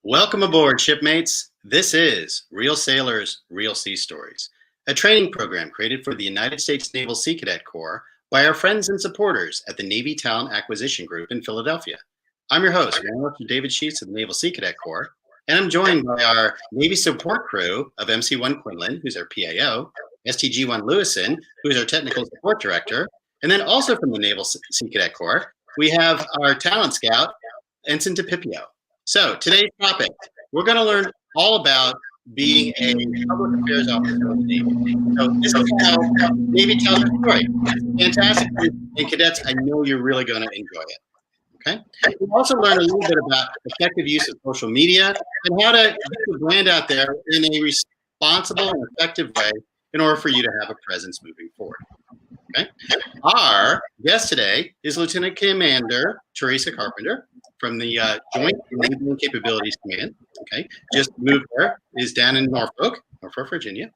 Welcome aboard, shipmates. This is Real Sailors, Real Sea Stories, a training program created for the United States Naval Sea Cadet Corps by our friends and supporters at the Navy Talent Acquisition Group in Philadelphia. I'm your host, Warrant Officer David Sheets of the Naval Sea Cadet Corps, and I'm joined by our Navy support crew of MC-1 Quinlan, who's our PAO, STG-1 Lewison, who is our Technical Support Director, and then also from the Naval Sea Cadet Corps, we have our Talent Scout, Ensign DePipio. So today's topic, we're going to learn all about being a public affairs officer of the Navy. So this is how Navy tells a story. It's fantastic. And cadets, I know you're really going to enjoy it. Okay. We'll also learn a little bit about effective use of social media and how to get the brand out there in a responsible and effective way in order for you to have a presence moving forward. Okay. Our guest today is Lieutenant Commander Teresa Carpenter from the Joint Enabling Capabilities Command. Okay, just moved there, is down in Norfolk, Virginia.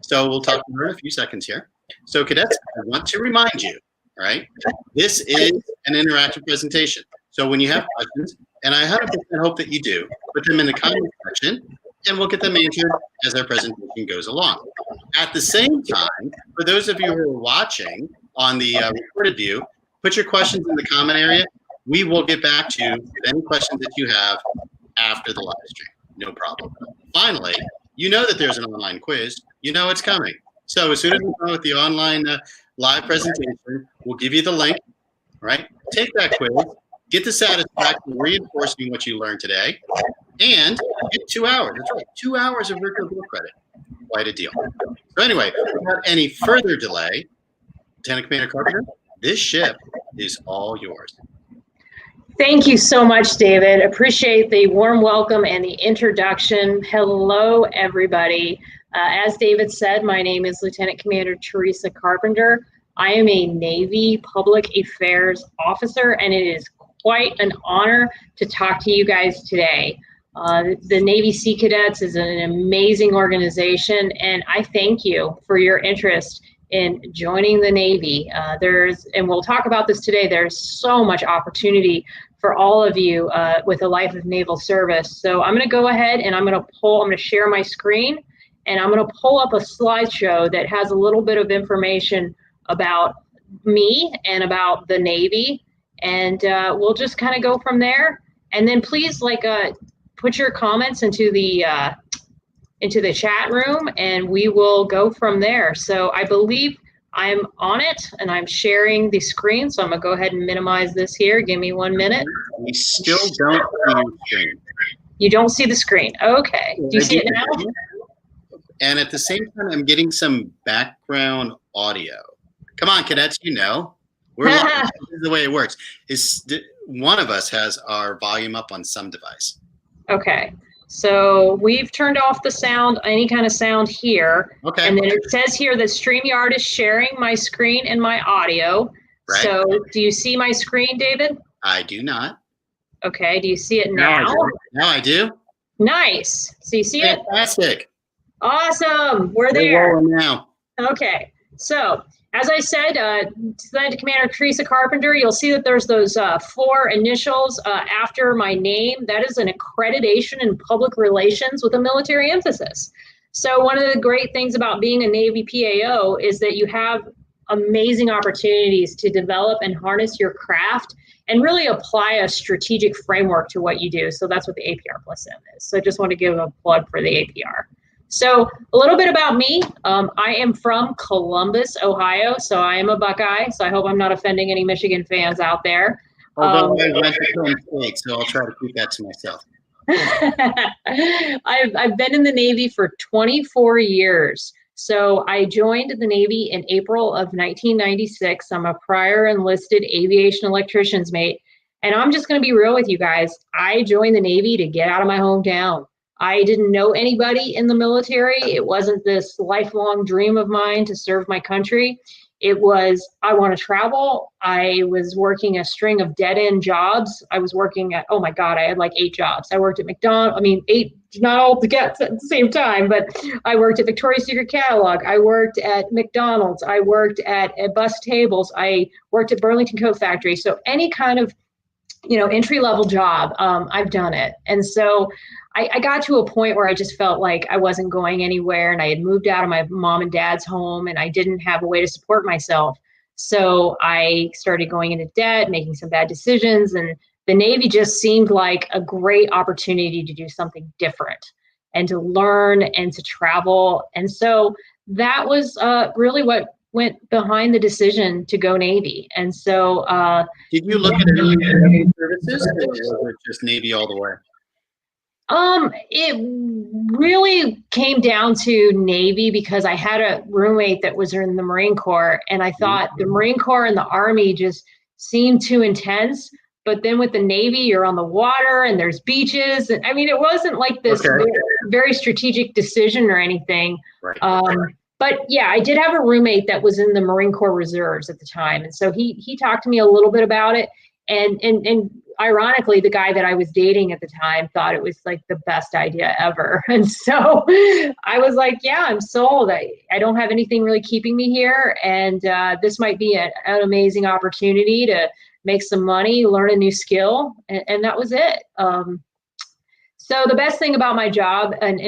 So we'll talk to her in a few seconds here. So cadets, I want to remind you, all right, this is an interactive presentation. So when you have questions, and I 100% hope that you do, put them in the comment section, and we'll get them answered as our presentation goes along. At the same time, for those of you who are watching on the recorded view, put your questions in the comment area. We will get back to you with any questions that you have after the live stream. No problem. Finally, you know that there's an online quiz. You know it's coming. So as soon as we go with the online live presentation, we'll give you the link, right? Take that quiz, get the satisfaction of reinforcing what you learned today, and get 2 hours. That's right, 2 hours of virtual book credit. Quite a deal. So anyway, without any further delay, Lieutenant Commander Carpenter, this ship is all yours. Thank you so much, David. Appreciate the warm welcome and the introduction. Hello, everybody. As David said, my name is Lieutenant Commander Teresa Carpenter. I am a Navy Public Affairs Officer, and it is quite an honor to talk to you guys today. The Navy Sea Cadets is an amazing organization, and I thank you for your interest in joining the Navy. And we'll talk about this today, there's so much opportunity for all of you with a life of naval service. So I'm gonna go ahead and I'm gonna share my screen, and I'm gonna pull up a slideshow that has a little bit of information about me and about the Navy. And we'll just kind of go from there. And then please put your comments into the chat room, and we will go from there. So I believe I'm on it, and I'm sharing the screen. So I'm gonna go ahead and minimize this here. Give me 1 minute. We still don't see your screen. You don't see the screen. Okay. Do you see it now? And at the same time, I'm getting some background audio. Come on, cadets, you know. We're live. This is the way it works. One of us has our volume up on some device. Okay. So we've turned off the sound, any kind of sound here. Okay. And then it says here that StreamYard is sharing my screen and my audio. Right. So do you see my screen, David? I do not. Okay. Do you see it now? Now I do. Nice. So you see it? Fantastic. Awesome. We're there. Now. Okay. So as I said, Lieutenant Commander Teresa Carpenter, you'll see that there's those 4 initials after my name. That is an accreditation in public relations with a military emphasis. So one of the great things about being a Navy PAO is that you have amazing opportunities to develop and harness your craft and really apply a strategic framework to what you do. So that's what the APR+M is. So I just want to give a plug for the APR. So a little bit about me. I am from Columbus, Ohio, so I am a Buckeye. So I hope I'm not offending any Michigan fans out there. Although I went to Penn State, so I'll try to keep that to myself. I've been in the Navy for 24 years. So I joined the Navy in April of 1996. I'm a prior enlisted aviation electrician's mate. And I'm just going to be real with you guys. I joined the Navy to get out of my hometown. I didn't know anybody in the military. It wasn't this lifelong dream of mine to serve my country. It was, I want to travel. I was working a string of dead-end jobs. I was working at, oh my God, I had like 8 jobs. I worked at McDonald's, 8, not all together at the same time, but I worked at Victoria's Secret Catalog. I worked at McDonald's. I worked at bus tables. I worked at Burlington Coat Factory. So any kind of, entry-level job, I've done it. And so I got to a point where I just felt like I wasn't going anywhere, and I had moved out of my mom and dad's home, and I didn't have a way to support myself. So I started going into debt, making some bad decisions, and the Navy just seemed like a great opportunity to do something different and to learn and to travel. And so that was really what went behind the decision to go Navy. And so did you look at any Navy services, or was it just Navy all the way? It really came down to Navy because I had a roommate that was in the Marine Corps, and I thought the Marine Corps and the Army just seemed too intense. But then with the Navy, you're on the water and there's beaches. And I mean, it wasn't like this very strategic decision or anything. Right. But yeah, I did have a roommate that was in the Marine Corps Reserves at the time. And so he talked to me a little bit about it. And ironically, the guy that I was dating at the time thought it was like the best idea ever. And so I was like, yeah, I'm sold. I don't have anything really keeping me here. And this might be an amazing opportunity to make some money, learn a new skill. And that was it. So the best thing about my job, and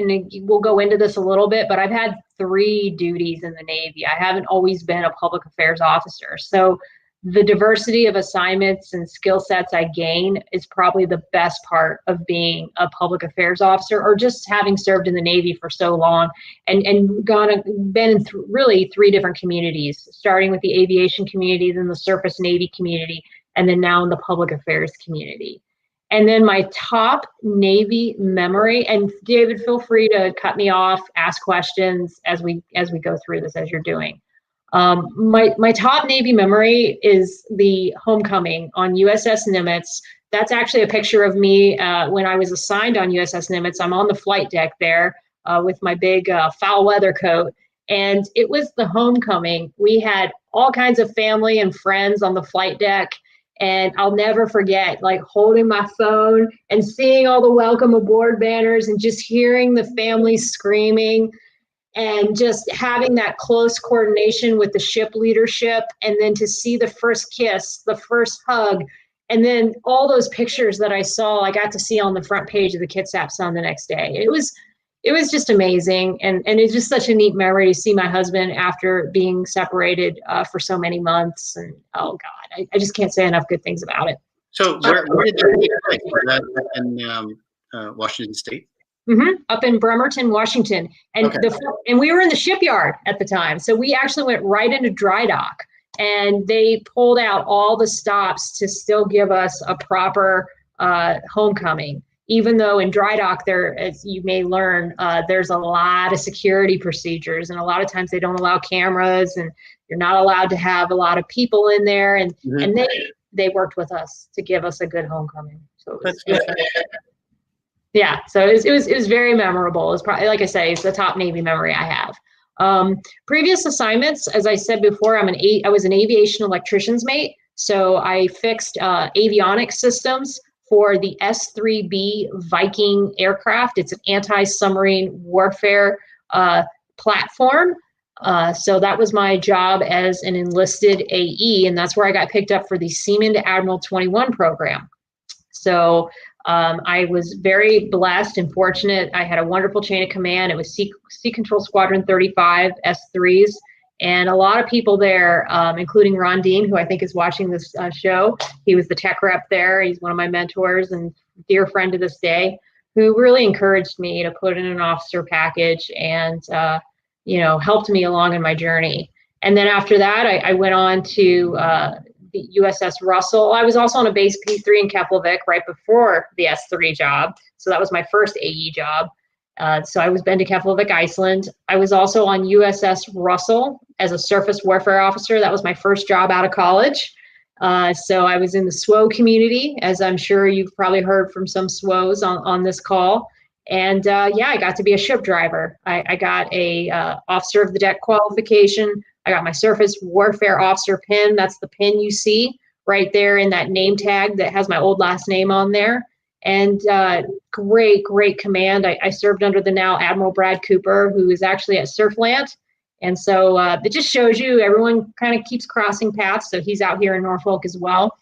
we'll go into this a little bit, but I've had 3 duties in the Navy. I haven't always been a public affairs officer. So the diversity of assignments and skill sets I gain is probably the best part of being a public affairs officer, or just having served in the Navy for so long and been in really 3 different communities, starting with the aviation community, then the surface Navy community, and then now in the public affairs community. And then my top Navy memory, and David, feel free to cut me off, ask questions as we go through this, as you're doing. My top Navy memory is the homecoming on USS Nimitz. That's actually a picture of me when I was assigned on USS Nimitz. I'm on the flight deck there with my big foul weather coat. And it was the homecoming. We had all kinds of family and friends on the flight deck. And I'll never forget, like, holding my phone and seeing all the welcome aboard banners and just hearing the families screaming, and just having that close coordination with the ship leadership, and then to see the first kiss, the first hug, and then all those pictures that I saw, I got to see on the front page of the Kitsap Sun the next day. It was just amazing, and it's just such a neat memory to see my husband after being separated for so many months. And oh God, I just can't say enough good things about it. So where did that take place? Was that in Washington State? Mm-hmm. Up in Bremerton, Washington. And okay. And we were in the shipyard at the time. So we actually went right into dry dock, and they pulled out all the stops to still give us a proper homecoming. Even though in dry dock there, as you may learn, there's a lot of security procedures, and a lot of times they don't allow cameras, and you're not allowed to have a lot of people in there. And and they worked with us to give us a good homecoming. So yeah, so it was very memorable. It's probably, like I say, it's the top Navy memory I have. Previous assignments, as I said before, I was an aviation electrician's mate, so I fixed avionics systems for the S-3B Viking aircraft. It's an anti-submarine warfare platform. So that was my job as an enlisted AE, and that's where I got picked up for the Seaman to Admiral 21 program. So I was very blessed and fortunate. I had a wonderful chain of command. It was Sea Control Squadron 35 S3s, and a lot of people there, including Ron Dean, who I think is watching this show. He was the tech rep there. He's one of my mentors and dear friend to this day, who really encouraged me to put in an officer package and helped me along in my journey. And then after that, I went on to the USS Russell. I was also on a base P3 in Keflavik right before the S3 job. So that was my first AE job. So I was been to Keflavik, Iceland. I was also on USS Russell as a surface warfare officer. That was my first job out of college. So I was in the SWO community, as I'm sure you've probably heard from some SWOs on this call. And I got to be a ship driver. I got a officer of the deck qualification. I got my surface warfare officer pin. That's the pin you see right there in that name tag that has my old last name on there. And great command. I served under the now Admiral Brad Cooper, who is actually at Surfland. And so it just shows you everyone kind of keeps crossing paths. So he's out here in Norfolk as well.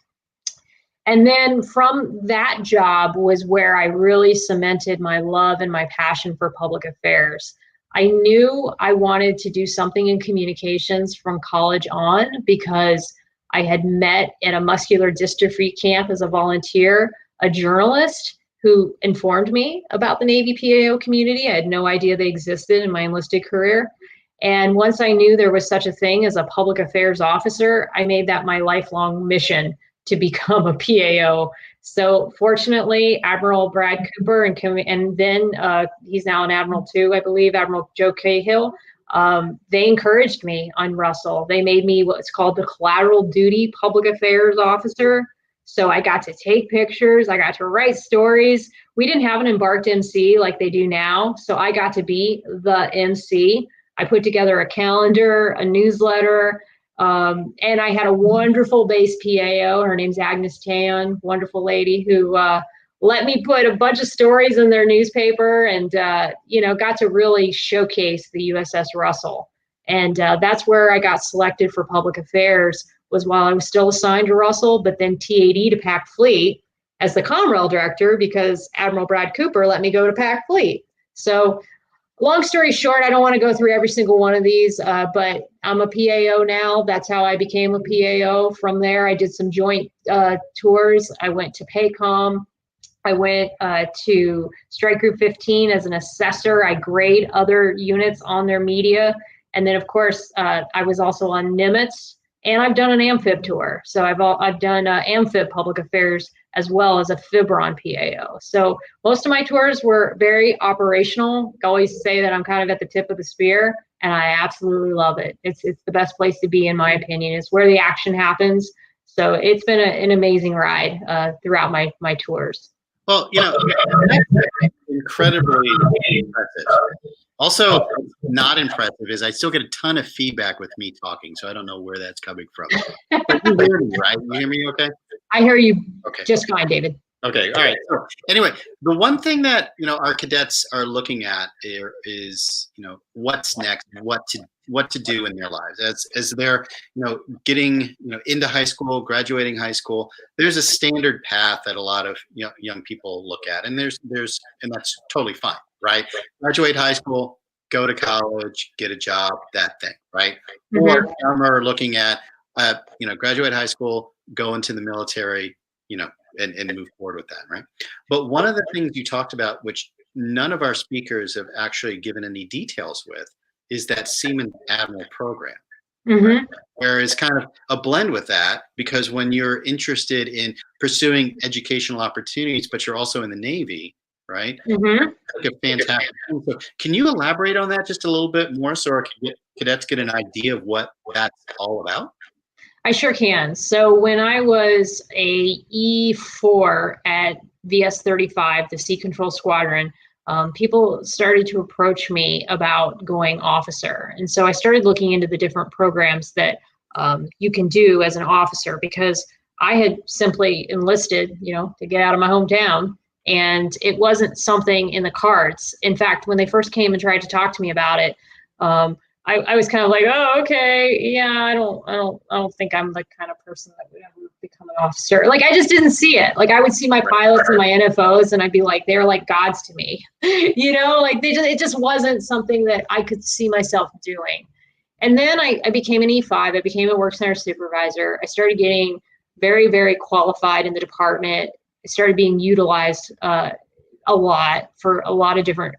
And then from that job was where I really cemented my love and my passion for public affairs. I knew I wanted to do something in communications from college on because I had met at a muscular dystrophy camp as a volunteer a journalist who informed me about the Navy PAO community. I had no idea they existed in my enlisted career. And once I knew there was such a thing as a public affairs officer, I made that my lifelong mission to become a PAO. So fortunately, Admiral Brad Cooper and then he's now an Admiral too, I believe, Admiral Joe Cahill, they encouraged me on Russell. They made me what's called the collateral duty public affairs officer. So I got to take pictures, I got to write stories. We didn't have an embarked MC like they do now, so I got to be the MC. I put together a calendar, a newsletter, and I had a wonderful base PAO. Her name's Agnes Tan, wonderful lady who let me put a bunch of stories in their newspaper and, got to really showcase the USS Russell. And that's where I got selected for public affairs, was while I was still assigned to Russell, but then TAD to PAC Fleet as the Comrel director because Admiral Brad Cooper let me go to PAC Fleet. So long story short, I don't want to go through every single one of these, but I'm a PAO now. That's how I became a PAO. From there, I did some joint tours. I went to PACOM. I went to Strike Group 15 as an assessor. I grade other units on their media. And then, of course, I was also on Nimitz, and I've done an amphib tour. So I've done amphib public affairs as well as a Fibron PAO. So most of my tours were very operational. I always say that I'm kind of at the tip of the spear, and I absolutely love it. It's the best place to be, in my opinion. It's where the action happens. So it's been an amazing ride throughout my tours. Well, that's incredibly impressive. Also, not impressive is I still get a ton of feedback with me talking, so I don't know where that's coming from. But you hear me, right? You hear me okay? I hear you okay. Just fine, David. Okay, all right. So anyway, the one thing that our cadets are looking at is what's next, what to do in their lives as they're getting into high school, graduating high school. There's a standard path that a lot of young people look at, and there's and that's totally fine, right? Graduate high school, go to college, get a job, that thing, right? Mm-hmm. Or some are looking at graduate high school, go into the military, and move forward with that, right? But one of the things you talked about, which none of our speakers have actually given any details with, is that Seaman Admiral program. Mm-hmm. Where it's kind of a blend with that, because when you're interested in pursuing educational opportunities, but you're also in the Navy, right? Mm-hmm. Like a fantastic. So can you elaborate on that just a little bit more so our cadets get an idea of what that's all about? I sure can. So when I was a E4 at VS-35, the Sea Control Squadron, people started to approach me about going officer. And so I started looking into the different programs that you can do as an officer, because I had simply enlisted, to get out of my hometown, and it wasn't something in the cards. In fact, when they first came and tried to talk to me about it, I was kind of like, oh, okay, yeah, I don't think I'm the kind of person that would ever become an officer. Like, I just didn't see it. Like, I would see my pilots and my NFOs, and I'd be like, they're like gods to me, like it just wasn't something that I could see myself doing. And then I became an E5. I became a work center supervisor. I started getting very, very qualified in the department. I started being utilized a lot for a lot of different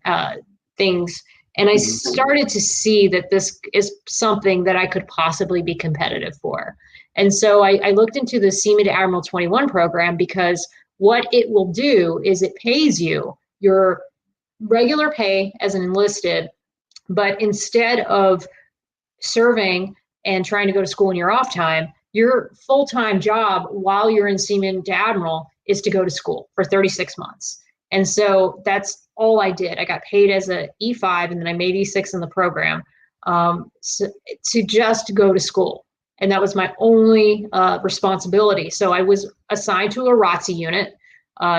things. And I started to see that this is something that I could possibly be competitive for. And so I looked into the Seaman to Admiral 21 program, because what it will do is it pays you your regular pay as an enlisted, but instead of serving and trying to go to school in your off time, your full-time job while you're in Seaman to Admiral is to go to school for 36 months. And so that's all I did. I got paid as a E5, and then I made E6 in the program to just go to school. And that was my only responsibility. So I was assigned to a ROTC unit.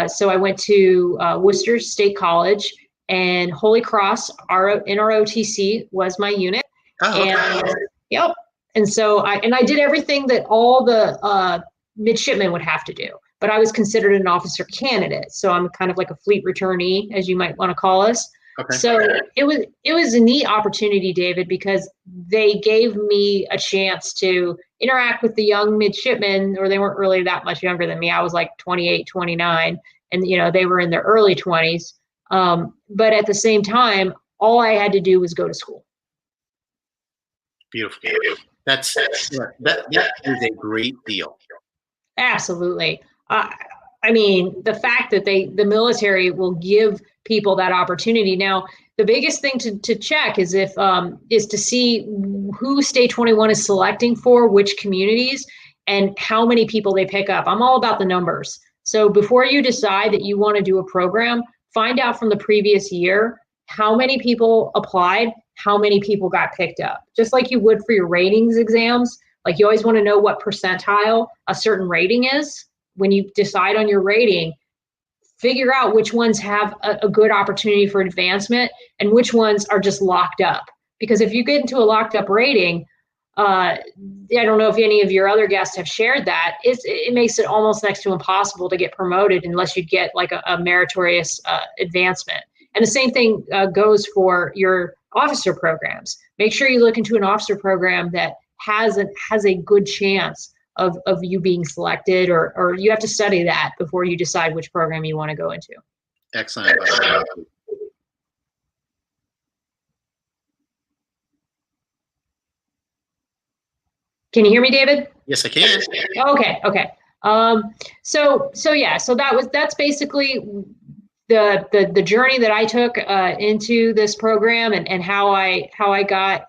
So I went to Worcester State College, and Holy Cross NROTC was my unit. Oh, okay. And yep. And so I did everything that all the midshipmen would have to do. but I was considered an officer candidate. So I'm kind of like a fleet returnee, as you might want to call us. Okay. So it was a neat opportunity, David, because they gave me a chance to interact with the young midshipmen, or they weren't really that much younger than me. I was like 28, 29, and they were in their early 20s. But at the same time, all I had to do was go to school. Beautiful. That is a great deal. Absolutely. I mean, the fact that the military will give people that opportunity. Now, the biggest thing to check is is to see who State 21 is selecting for which communities and how many people they pick up. I'm all about the numbers. So before you decide that you want to do a program, find out from the previous year how many people applied, how many people got picked up. Just like you would for your ratings exams, like you always want to know what percentile a certain rating is. When you decide on your rating, figure out which ones have a good opportunity for advancement and which ones are just locked up. Because if you get into a locked up rating, I don't know if any of your other guests have shared that, it makes it almost next to impossible to get promoted unless you get like a meritorious advancement. And the same thing goes for your officer programs. Make sure you look into an officer program that has a good chance of you being selected, or you have to study that before you decide which program you want to go into. Excellent. Can you hear me, David? Yes, I can. Okay. So that's basically the journey that I took into this program and how I got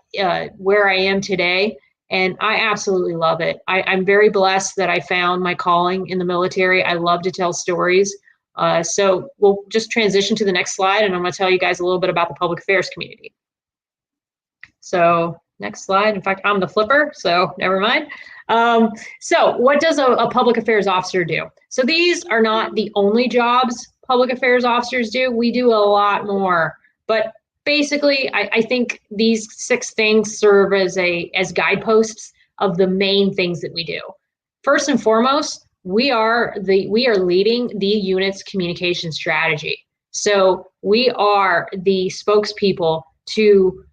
where I am today. And I absolutely love it. I'm very blessed that I found my calling in the military. I love to tell stories. So we'll just transition to the next slide, and I'm going to tell you guys a little bit about the public affairs community. So next slide. In fact, I'm the flipper, so never mind. So what does a public affairs officer do? So these are not the only jobs public affairs officers do. We do a lot more, but basically, I think these 6 things serve as guideposts of the main things that we do. First and foremost, we are leading the unit's communication strategy. So we are the spokespeople to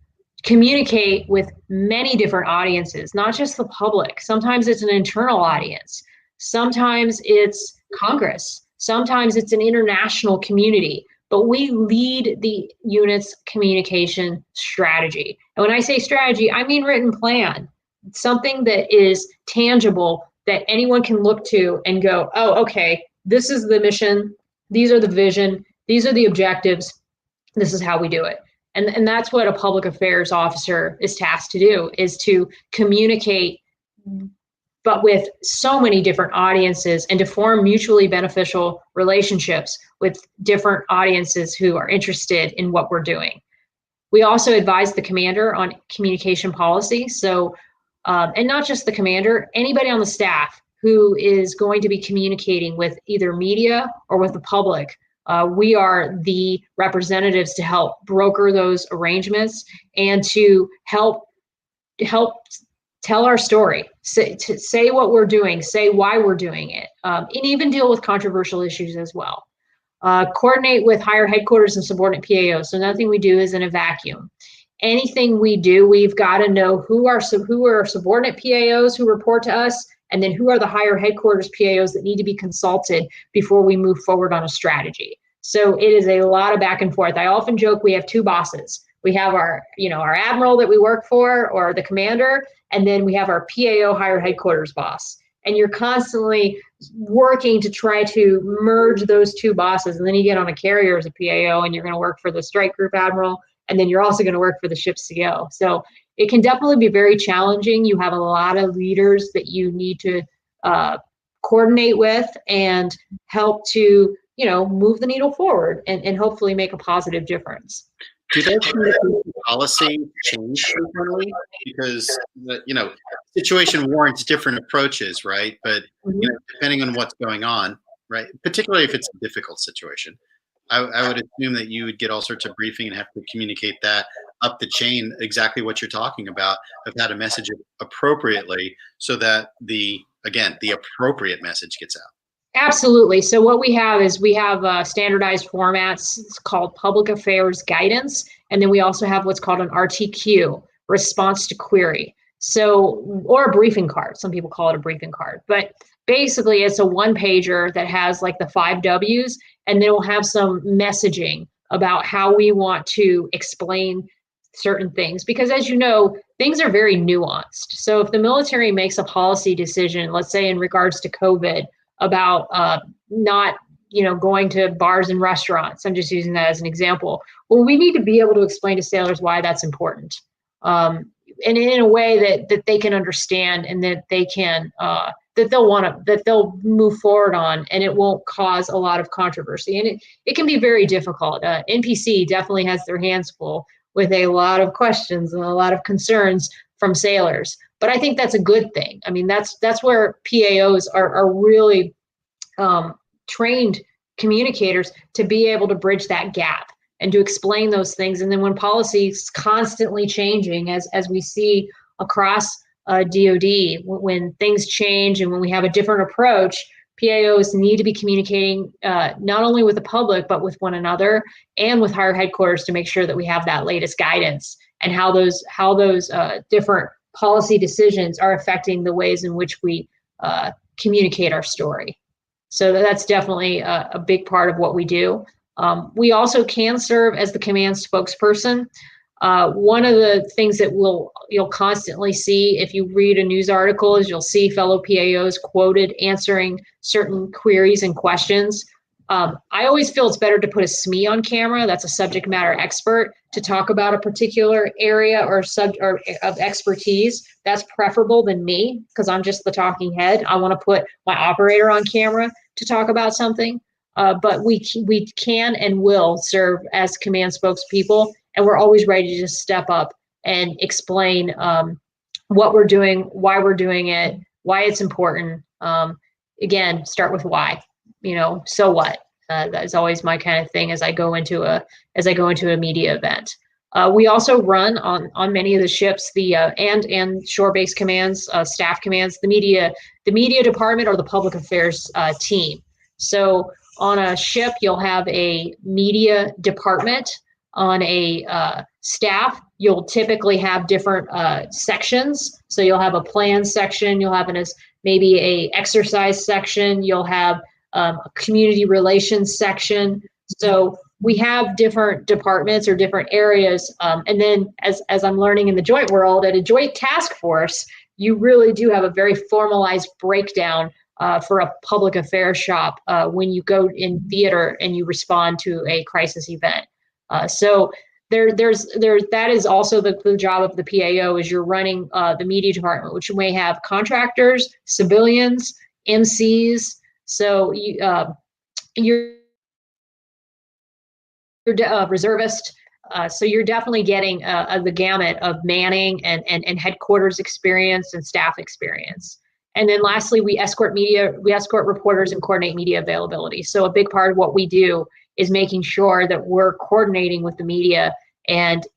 communicate with many different audiences, not just the public. Sometimes it's an internal audience. Sometimes it's Congress. Sometimes it's an international community. But we lead the unit's communication strategy. And when I say strategy, I mean written plan, something that is tangible that anyone can look to and go, oh, okay, this is the mission, these are the vision, these are the objectives, this is how we do it. And that's what a public affairs officer is tasked to do, is to communicate, but with so many different audiences, and to form mutually beneficial relationships with different audiences who are interested in what we're doing. We also advise the commander on communication policy. So, and not just the commander, anybody on the staff who is going to be communicating with either media or with the public. We are the representatives to help broker those arrangements and to help tell our story, say what we're doing, say why we're doing it, and even deal with controversial issues as well. Coordinate with higher headquarters and subordinate PAOs. So nothing we do is in a vacuum. Anything we do, we've got to know who are subordinate PAOs who report to us, and then who are the higher headquarters PAOs that need to be consulted before we move forward on a strategy. So it is a lot of back and forth. I often joke we have 2 bosses. We have our Admiral that we work for, or the commander, and then we have our PAO higher headquarters boss. And you're constantly working to try to merge those 2 bosses. And then you get on a carrier as a PAO, and you're going to work for the strike group admiral, and then you're also going to work for the ship's CO. So it can definitely be very challenging. You have a lot of leaders that you need to coordinate with and help to move the needle forward and hopefully make a positive difference. Do those communication policy change frequently? Because the situation warrants different approaches, right? But depending on what's going on, right? Particularly if it's a difficult situation, I would assume that you would get all sorts of briefing and have to communicate that up the chain, exactly what you're talking about, of how to message it appropriately, so that the appropriate message gets out. Absolutely. So what we have is we have standardized formats. It's called Public Affairs Guidance, and then we also have what's called an RTQ, Response to Query. So, or a briefing card. Some people call it a briefing card, but basically it's a one pager that has like the 5 W's, and then we'll have some messaging about how we want to explain certain things. Because as you know, things are very nuanced. So if the military makes a policy decision, let's say in regards to COVID, about not going to bars and restaurants. I'm just using that as an example. Well, we need to be able to explain to sailors why that's important, and in a way that they can understand, and that they can that they'll move forward on, and it won't cause a lot of controversy. And it can be very difficult. NPC definitely has their hands full with a lot of questions and a lot of concerns from sailors. But I think that's a good thing. I mean, that's where PAOs are really trained communicators to be able to bridge that gap and to explain those things. And then when policy is constantly changing, as we see across DoD, when things change and when we have a different approach, PAOs need to be communicating not only with the public, but with one another and with higher headquarters to make sure that we have that latest guidance and how those different policy decisions are affecting the ways in which we communicate our story. So that's definitely a big part of what we do. We also can serve as the command spokesperson. One of the things that you'll constantly see if you read a news article is you'll see fellow PAOs quoted answering certain queries and questions. I always feel it's better to put a SME on camera, that's a subject matter expert, to talk about a particular area or of expertise. That's preferable than me, because I'm just the talking head. I want to put my operator on camera to talk about something. But we can and will serve as command spokespeople, and we're always ready to just step up and explain what we're doing, why we're doing it, why it's important. Again, start with why. So what? That's always my kind of thing as I go into a media event. We also run on many of the ships and shore-based commands, staff commands, the media department or the public affairs team. So on a ship, you'll have a media department. On a staff, you'll typically have different sections. So you'll have a plan section, you'll have maybe a exercise section, you'll have a community relations section. So we have different departments or different areas. And then as I'm learning in the joint world, at a joint task force, you really do have a very formalized breakdown for a public affairs shop when you go in theater and you respond to a crisis event. So that is also the job of the PAO, is you're running the media department, which may have contractors, civilians, MCs. So you're reservist. So you're definitely getting the gamut of manning and headquarters experience and staff experience. And then lastly, we escort reporters and coordinate media availability. So a big part of what we do is making sure that we're coordinating with the media and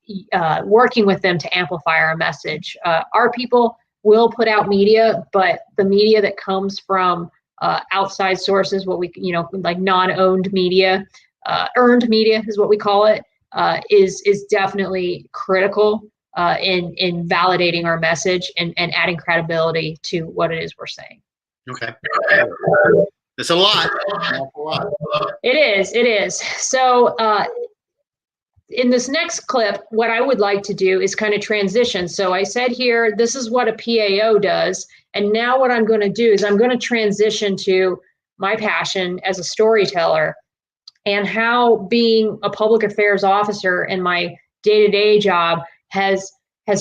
working with them to amplify our message. Our people will put out media, but the media that comes from outside sources, what we, like non-owned media, earned media is what we call it, is definitely critical in validating our message and adding credibility to what it is we're saying. Okay. It's a lot. It is. So in this next clip, what I would like to do is kind of transition. So I said here, this is what a PAO does. And now what I'm going to do is I'm going to transition to my passion as a storyteller and how being a public affairs officer in my day-to-day job has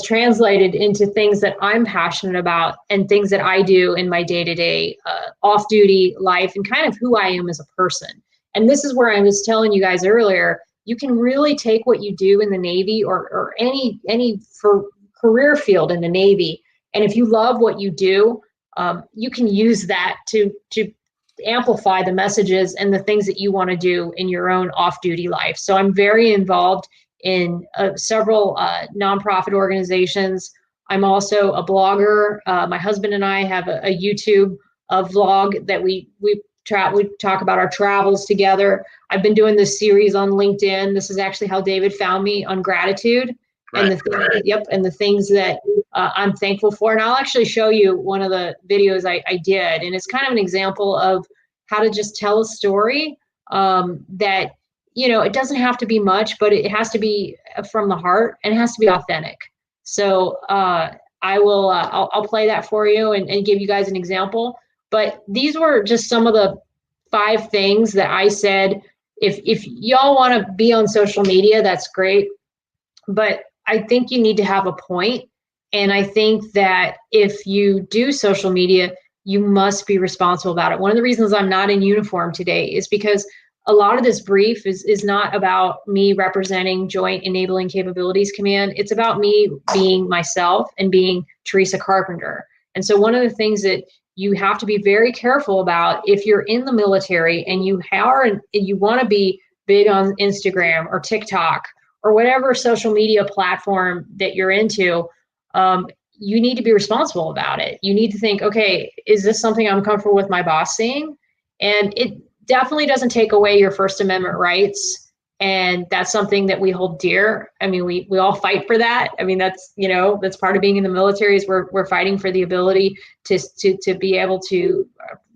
translated into things that I'm passionate about and things that I do in my day-to-day off-duty life and kind of who I am as a person. And this is where I was telling you guys earlier, you can really take what you do in the Navy or any career field in the Navy, and if you love what you do, you can use that to amplify the messages and the things that you want to do in your own off-duty life. So I'm very involved in several nonprofit organizations. I'm also a blogger. My husband and I have a YouTube vlog that we talk about our travels together. I've been doing this series on LinkedIn. This is actually how David found me, on gratitude. Right. And the things that I'm thankful for. And I'll actually show you one of the videos I did, and it's kind of an example of how to just tell a story that, you know, it doesn't have to be much, but it has to be from the heart, and it has to be authentic. So I'll play that for you and give you guys an example. But these were just some of the 5 things that I said, if y'all want to be on social media, that's great. But I think you need to have a point. And I think that if you do social media, you must be responsible about it. One of the reasons I'm not in uniform today is because a lot of this brief is not about me representing Joint Enabling Capabilities Command. It's about me being myself and being Teresa Carpenter. And so one of the things that you have to be very careful about, if you're in the military and you want to be big on Instagram or TikTok or whatever social media platform that you're into, you need to be responsible about it. You need to think, okay, is this something I'm comfortable with my boss seeing? And it definitely doesn't take away your First Amendment rights. And that's something that we hold dear. I mean, we all fight for that. I mean, that's, you know, that's part of being in the military, is we're fighting for the ability to be able to,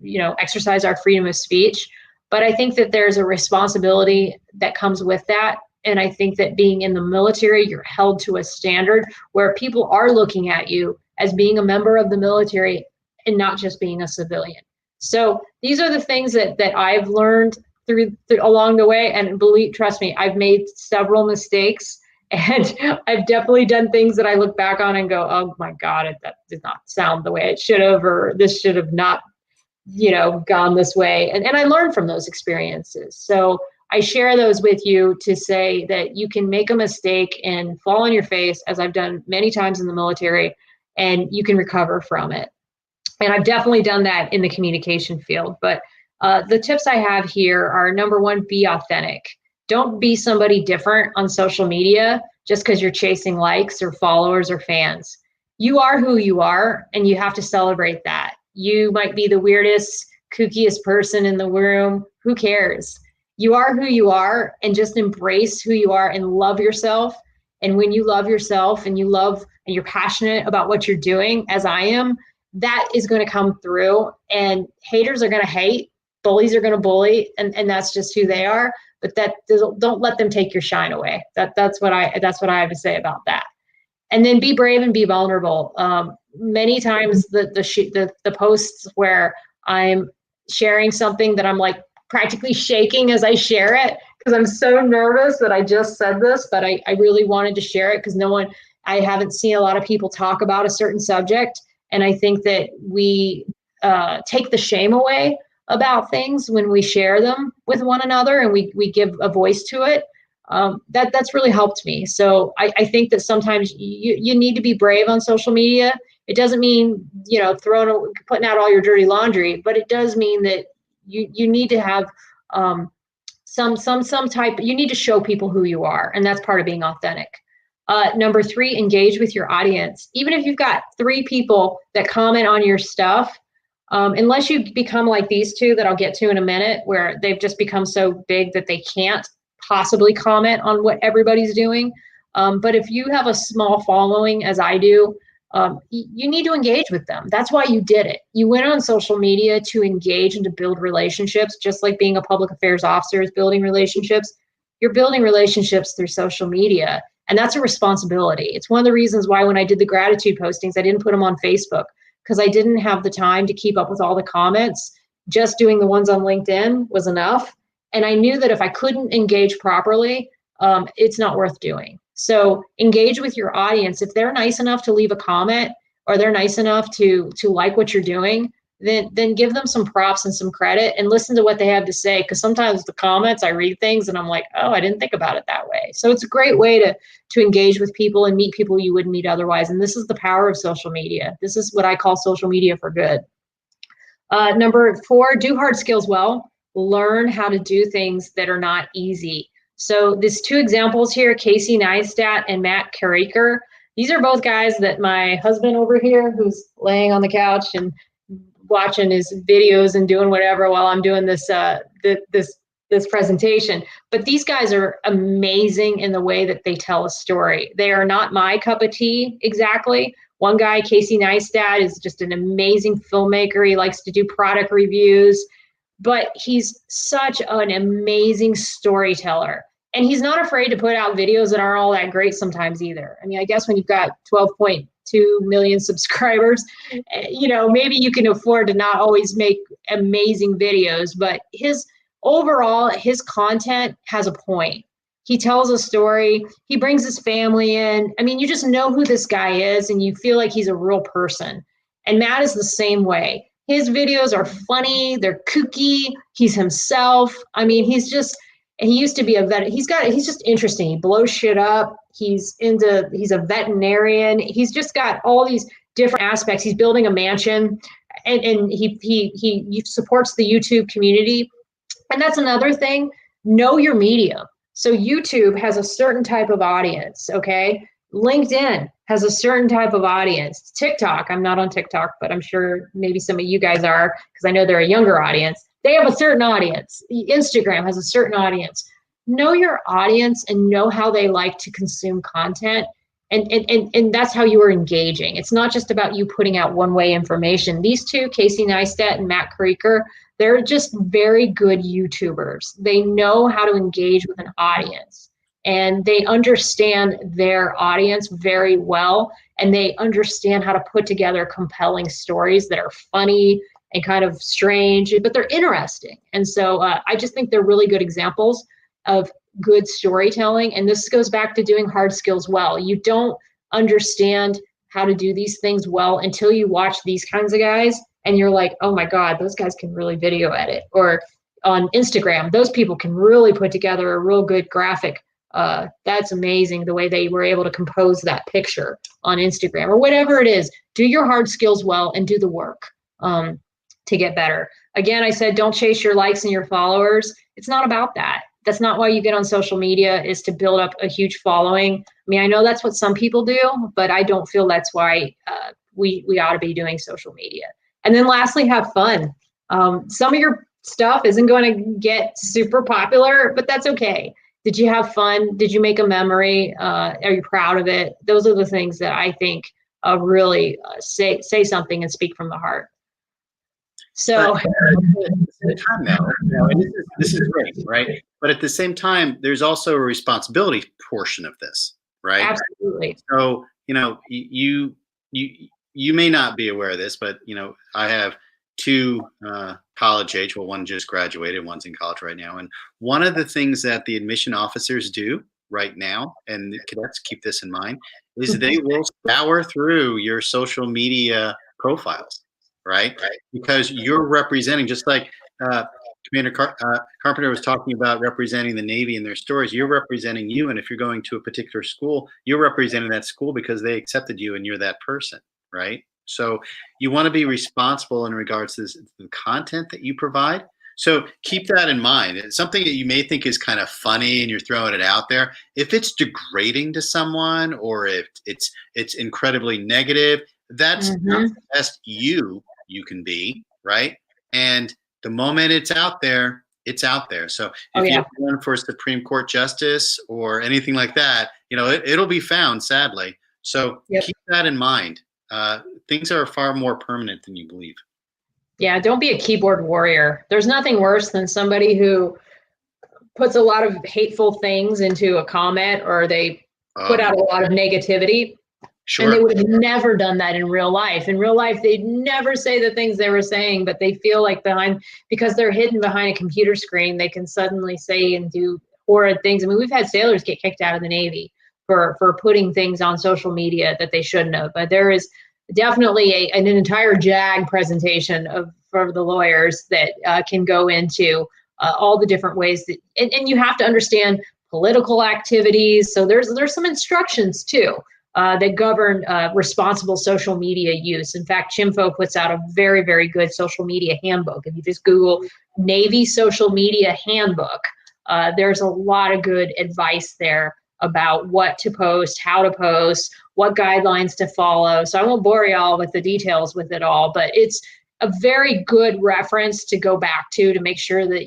you know, exercise our freedom of speech. But I think that there's a responsibility that comes with that. And I think that being in the military, you're held to a standard where people are looking at you as being a member of the military and not just being a civilian. So these are the things that I've learned through along the way. And trust me, I've made several mistakes, and I've definitely done things that I look back on and go, oh my God, that did not sound the way it should have, or this should have not, you know, gone this way. And I learned from those experiences. So I share those with you to say that you can make a mistake and fall on your face, as I've done many times in the military, and you can recover from it. And I've definitely done that in the communication field. But the tips I have here are, number 1, be authentic. Don't be somebody different on social media just because you're chasing likes or followers or fans. You are who you are, and you have to celebrate that. You might be the weirdest, kookiest person in the room. Who cares? You are who you are, and just embrace who you are and love yourself. And when you love yourself and you're passionate about what you're doing, as I am, that is going to come through. And haters are going to hate, bullies are going to bully, and that's just who they are. But don't let them take your shine away. That's what I have to say about that. And then be brave and be vulnerable. Many times the posts where I'm sharing something that I'm like practically shaking as I share it, because I'm so nervous that I just said this, but I really wanted to share it because I haven't seen a lot of people talk about a certain subject. And I think that we take the shame away about things when we share them with one another and we give a voice to it. That's really helped me. So I think that sometimes you need to be brave on social media. It doesn't mean, you know, putting out all your dirty laundry, but it does mean that you need to have some type. You need to show people who you are, and that's part of being authentic. Number 3, engage with your audience. Even if you've got 3 people that comment on your stuff, unless you become like these 2 that I'll get to in a minute, where they've just become so big that they can't possibly comment on what everybody's doing. But if you have a small following, as I do, you need to engage with them. That's why you did it. You went on social media to engage and to build relationships, just like being a public affairs officer is building relationships. You're building relationships through social media, and that's a responsibility. It's one of the reasons why when I did the gratitude postings, I didn't put them on Facebook, because I didn't have the time to keep up with all the comments. Just doing the ones on LinkedIn was enough. And I knew that if I couldn't engage properly, it's not worth doing. So engage with your audience. If they're nice enough to leave a comment, or they're nice enough to like what you're doing, then give them some props and some credit and listen to what they have to say. Because sometimes the comments, I read things and I'm like, oh, I didn't think about it that way. So it's a great way to engage with people and meet people you wouldn't meet otherwise. And this is the power of social media. This is what I call social media for good. Number 4, do hard skills well. Learn how to do things that are not easy. So these 2 examples here, Casey Neistat and Matt Carriker, these are both guys that my husband over here, who's laying on the couch and watching his videos and doing whatever while I'm doing this this presentation. But these guys are amazing in the way that they tell a story. They are not my cup of tea exactly. One guy, Casey Neistat, is just an amazing filmmaker. He likes to do product reviews, but he's such an amazing storyteller. And he's not afraid to put out videos that aren't all that great sometimes either. I mean, I guess when you've got 12.2 million subscribers, you know, maybe you can afford to not always make amazing videos, but his content has a point. He tells a story. He brings his family in. I mean, you just know who this guy is and you feel like he's a real person. And Matt is the same way. His videos are funny. They're kooky. He's himself. I mean, he used to be a vet. He's just interesting. He blows shit up. He's a veterinarian. He's just got all these different aspects. He's building a mansion and he supports the YouTube community. And that's another thing. Know your medium. So YouTube has a certain type of audience, okay? LinkedIn has a certain type of audience. TikTok, I'm not on TikTok, but I'm sure maybe some of you guys are, because I know they're a younger audience. They have a certain audience. Instagram has a certain audience. Know your audience and know how they like to consume content. And that's how you are engaging. It's not just about you putting out one-way information. These two, Casey Neistat and Matt Creeker, they're just very good YouTubers. They know how to engage with an audience and they understand their audience very well. And they understand how to put together compelling stories that are funny and kind of strange, but they're interesting. And so I just think they're really good examples of good storytelling. And this goes back to doing hard skills well. You don't understand how to do these things well until you watch these kinds of guys and you're like, oh my God, those guys can really video edit. Or on Instagram, those people can really put together a real good graphic. That's amazing the way they were able to compose that picture on Instagram or whatever it is. Do your hard skills well and do the work to get better. Again, I said, don't chase your likes and your followers. It's not about that. That's not why you get on social media, is to build up a huge following. I mean, I know that's what some people do, but I don't feel that's why we ought to be doing social media. And then lastly, have fun. Some of your stuff isn't going to get super popular, but that's okay. Did you have fun? Did you make a memory? Are you proud of it? Those are the things that I think really say something and speak from the heart. So, and this is great, right? But at the same time, there's also a responsibility portion of this, right? Absolutely. So, you may not be aware of this, but I have two college age. Well, one just graduated, one's in college right now. And one of the things that the admission officers do right now, and the cadets keep this in mind, is they will scour through your social media profiles, right? Because you're representing, just like Commander Carpenter was talking about representing the Navy in their stories, you're representing you. And if you're going to a particular school, you're representing that school because they accepted you and you're that person, right? So you want to be responsible in regards to the content that you provide. So keep that in mind. It's something that you may think is kind of funny and you're throwing it out there. If it's degrading to someone or if it's incredibly negative, that's not the best you can be, right? And the moment it's out there, it's out there. So if you run for Supreme Court justice or anything like that, it'll be found, sadly. So keep that in mind. Things are far more permanent than you believe. Yeah, don't be a keyboard warrior. There's nothing worse than somebody who puts a lot of hateful things into a comment or they put out a lot of negativity. Sure. And they would have never done that in real life. In real life, they'd never say the things they were saying, but they feel like because they're hidden behind a computer screen, they can suddenly say and do horrid things. I mean, we've had sailors get kicked out of the Navy for putting things on social media that they shouldn't have. But there is definitely an entire JAG presentation for the lawyers that can go into all the different ways that, and you have to understand political activities. So there's some instructions too. That govern responsible social media use. In fact, Chimfo puts out a very, very good social media handbook. If you just Google Navy social media handbook, there's a lot of good advice there about what to post, how to post, what guidelines to follow. So I won't bore y'all with the details with it all, but it's a very good reference to go back to make sure that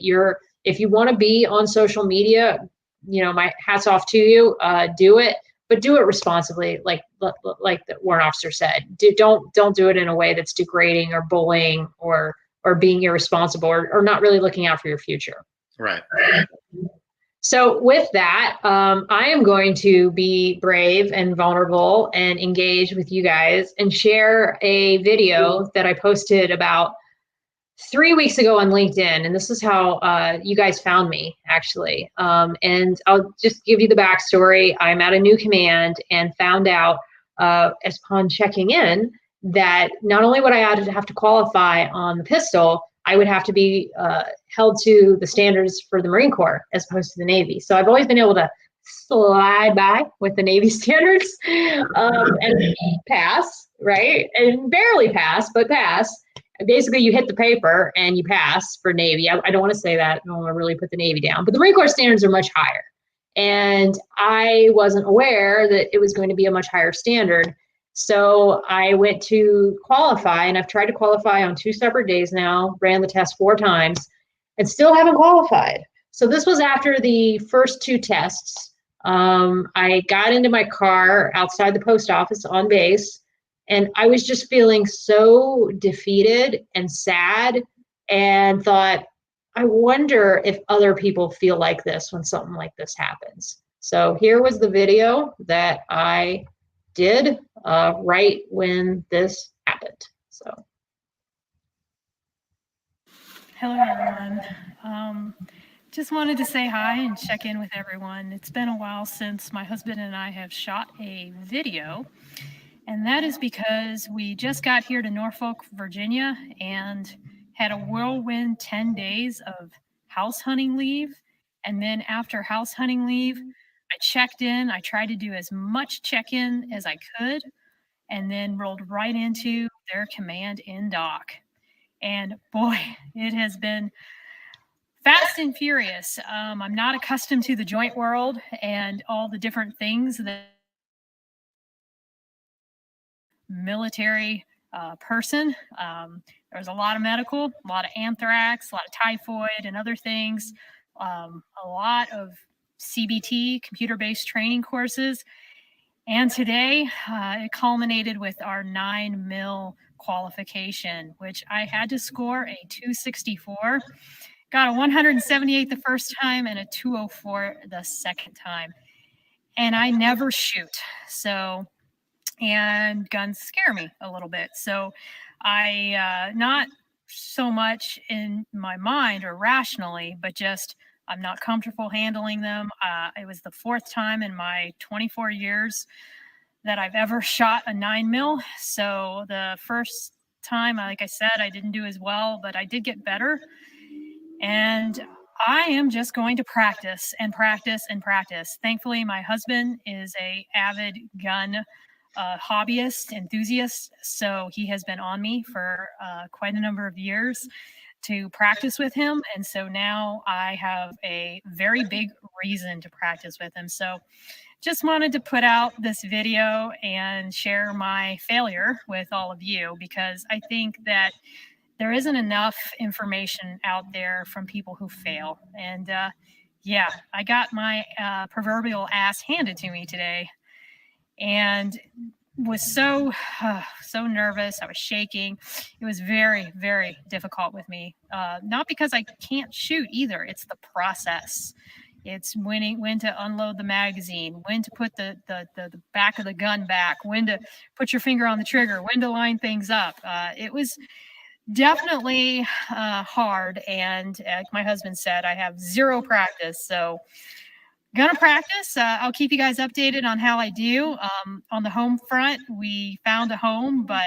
if you want to be on social media, my hat's off to you, do it, but do it responsibly. Like the warrant officer said, don't do it in a way that's degrading or bullying or being irresponsible or not really looking out for your future. Right. So with that, I am going to be brave and vulnerable and engage with you guys and share a video that I posted about 3 weeks ago on LinkedIn. And this is how you guys found me, actually. And I'll just give you the backstory. I'm at a new command and found out as upon checking in that not only would I have to qualify on the pistol, I would have to be held to the standards for the Marine Corps as opposed to the Navy. So I've always been able to slide by with the Navy standards and pass, right? And barely pass, but pass. Basically, you hit the paper and you pass for Navy. I don't want to say that. I don't want to really put the Navy down. But the Marine Corps standards are much higher. And I wasn't aware that it was going to be a much higher standard. So I went to qualify, and I've tried to qualify on 2 separate days now, ran the test 4 times, and still haven't qualified. So this was after the first 2 tests. I got into my car outside the post office on base, and I was just feeling so defeated and sad and thought, I wonder if other people feel like this when something like this happens. So here was the video that I did right when this happened. So. Hello, everyone. Just wanted to say hi and check in with everyone. It's been a while since my husband and I have shot a video, and that is because we just got here to Norfolk, Virginia, and had a whirlwind 10 days of house hunting leave. And then after house hunting leave, I checked in. I tried to do as much check-in as I could, and then rolled right into their command in dock. And boy, it has been fast and furious. I'm not accustomed to the joint world and all the different things that military person. There's a lot of medical, a lot of anthrax, a lot of typhoid and other things, a lot of CBT, computer-based training courses. And today it culminated with our 9 mil qualification, which I had to score a 264. Got a 178 the first time and a 204 the second time. And I never shoot. And guns scare me a little bit. So I, not so much in my mind or rationally, but just I'm not comfortable handling them. It was the 4th time in my 24 years that I've ever shot a 9 mil. So the first time, like I said, I didn't do as well, but I did get better. And I am just going to practice and practice and practice. Thankfully, my husband is an avid gun hobbyist, enthusiast. So he has been on me for quite a number of years to practice with him. And so now I have a very big reason to practice with him. So just wanted to put out this video and share my failure with all of you, because I think that there isn't enough information out there from people who fail. And yeah, I got my proverbial ass handed to me today and was so nervous. I was shaking. It was very, very difficult with me. Not because I can't shoot either. It's the process. It's when to unload the magazine, when to put the back of the gun back, when to put your finger on the trigger, when to line things up. It was definitely hard. And like my husband said, I have 0 practice. So gonna practice. I'll keep you guys updated on how I do. On the home front, we found a home, but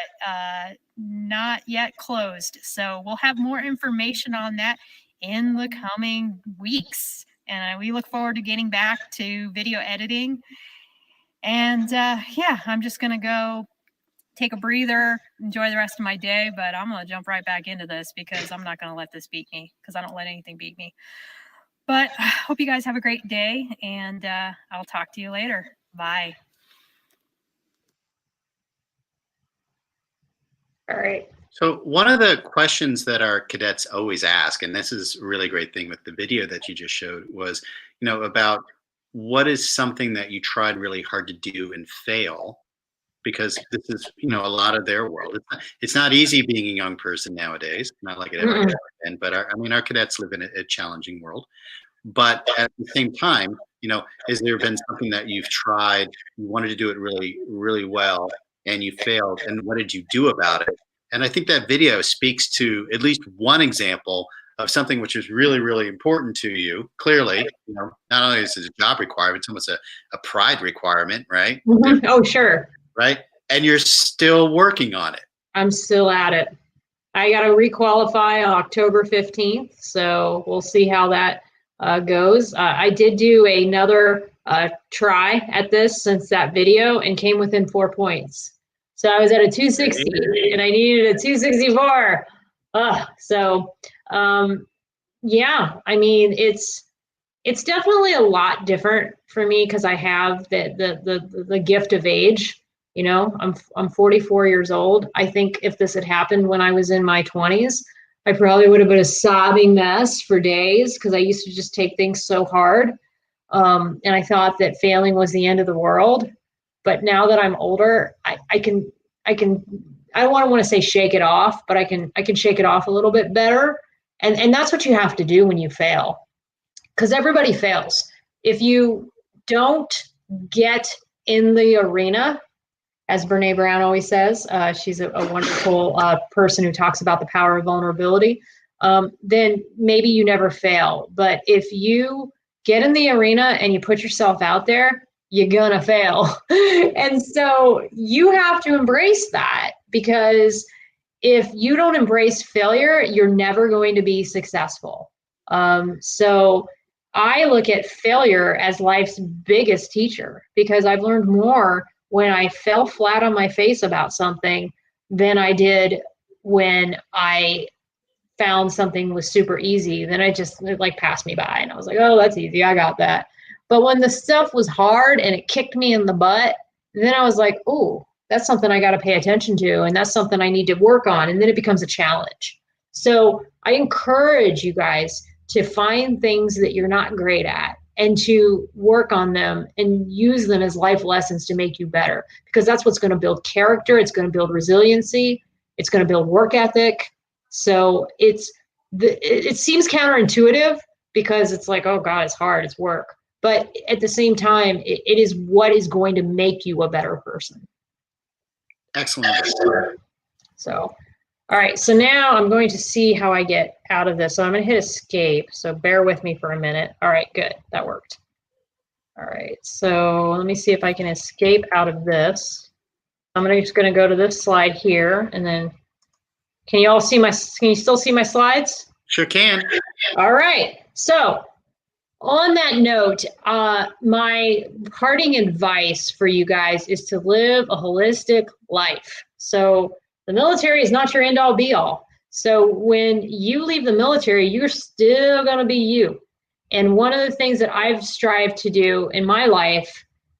not yet closed. So we'll have more information on that in the coming weeks. And we look forward to getting back to video editing. And yeah, I'm just gonna go take a breather, enjoy the rest of my day, but I'm going to jump right back into this because I'm not going to let this beat me, because I don't let anything beat me. But I hope you guys have a great day, and I'll talk to you later. Bye. All right. So one of the questions that our cadets always ask, and this is a really great thing with the video that you just showed, was, about what is something that you tried really hard to do and fail, because this is, a lot of their world. It's not easy being a young person nowadays, not like it ever has been, but our cadets live in a challenging world. But at the same time, has there been something that you've tried, you wanted to do it really, really well, and you failed, and what did you do about it? And I think that video speaks to at least one example of something which is really, really important to you. Clearly, not only is it a job requirement, it's almost a pride requirement, right? Oh, sure. Right? And you're still working on it. I'm still at it. I got to requalify on October 15th, so we'll see how that goes. I did do another try at this since that video and came within 4 points. So I was at a 260 and I needed a 264. Yeah, I mean, it's definitely a lot different for me because I have the gift of age. I'm 44 years old. I think if this had happened when I was in my 20s, I probably would have been a sobbing mess for days because I used to just take things so hard. And I thought that failing was the end of the world. But now that I'm older, I don't want to say shake it off, but I can shake it off a little bit better. And that's what you have to do when you fail, because everybody fails. If you don't get in the arena, as Brene Brown always says, she's a wonderful person who talks about the power of vulnerability, then maybe you never fail. But if you get in the arena and you put yourself out there, you're gonna fail. And so you have to embrace that, because if you don't embrace failure, you're never going to be successful. So I look at failure as life's biggest teacher, because I've learned more when I fell flat on my face about something than I did when I found something was super easy. Then it passed me by and I was like, oh, that's easy, I got that. But when the stuff was hard and it kicked me in the butt, then I was like, oh, that's something I got to pay attention to, and that's something I need to work on. And then it becomes a challenge. So I encourage you guys to find things that you're not great at and to work on them and use them as life lessons to make you better, because that's what's going to build character. It's going to build resiliency. It's going to build work ethic. So it seems counterintuitive because it's like, oh God, it's hard, it's work. But at the same time, it is what is going to make you a better person. Excellent. So, all right. So now I'm going to see how I get out of this. So I'm going to hit escape. So bear with me for a minute. All right, good. That worked. All right. So let me see if I can escape out of this. I'm just going to go to this slide here, and then can you still see my slides? Sure can. All right. So on that note, my parting advice for you guys is to live a holistic life. So the military is not your end all be all. So when you leave the military, you're still going to be you. And one of the things that I've strived to do in my life,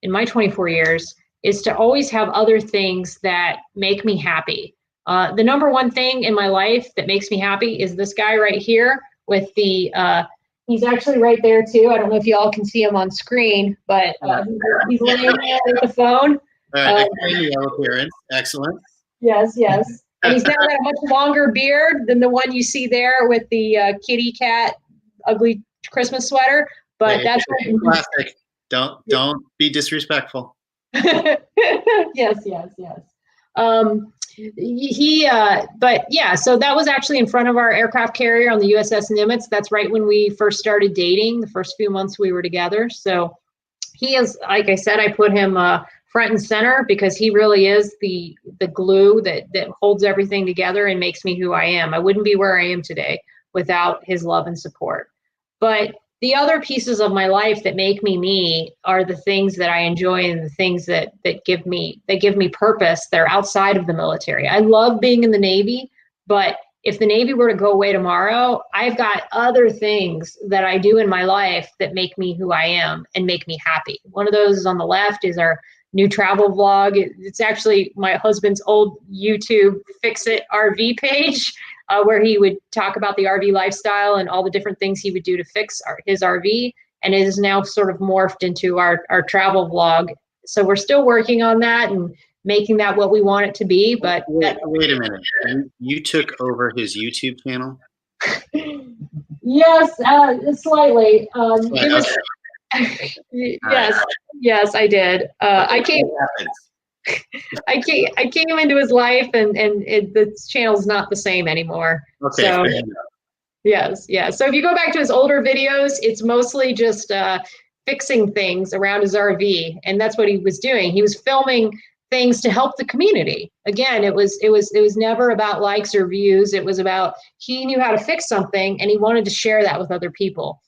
in my 24 years, is to always have other things that make me happy. The number one thing in my life that makes me happy is this guy right here with the, he's actually right there too. I don't know if you all can see him on screen, but he's laying there with the phone. Yellow appearance. Excellent. Yes, yes. And he's got a much longer beard than the one you see there with the kitty cat ugly Christmas sweater. But that's classic. Don't be disrespectful. Yes. But yeah, so that was actually in front of our aircraft carrier on the USS Nimitz. That's right when we first started dating, the first few months we were together. So he is, like I said, I put him front and center because he really is the glue that holds everything together and makes me who I am. I wouldn't be where I am today without his love and support. But the other pieces of my life that make me me are the things that I enjoy and the things that give me purpose. They're outside of the military. I love being in the Navy, but if the Navy were to go away tomorrow, I've got other things that I do in my life that make me who I am and make me happy. One of those is on the left is our new travel vlog. It's actually my husband's old YouTube Fix It RV page, where he would talk about the RV lifestyle and all the different things he would do to fix his RV. And it is now sort of morphed into our travel vlog. So we're still working on that and making that what we want it to be. But wait a minute, you took over his YouTube channel? Yes, slightly. It was. Yes, I did. I came into his life, and the channel's not the same anymore. Okay. So, yes. So if you go back to his older videos, it's mostly just fixing things around his RV, and that's what he was doing. He was filming things to help the community. Again, it was never about likes or views. It was about he knew how to fix something, and he wanted to share that with other people.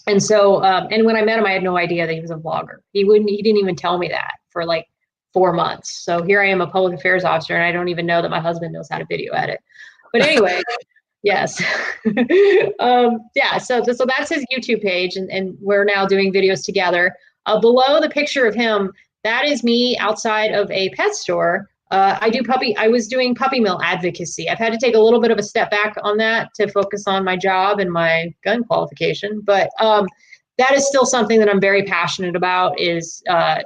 And so, and when I met him, I had no idea that he was a vlogger. He didn't even tell me that for like 4 months. So here I am, a public affairs officer, and I don't even know that my husband knows how to video edit. But anyway, yes. So that's his YouTube page, and we're now doing videos together. Below the picture of him, that is me outside of a pet store. I was doing puppy mill advocacy. I've had to take a little bit of a step back on that to focus on my job and my gun qualification. But that is still something that I'm very passionate about, is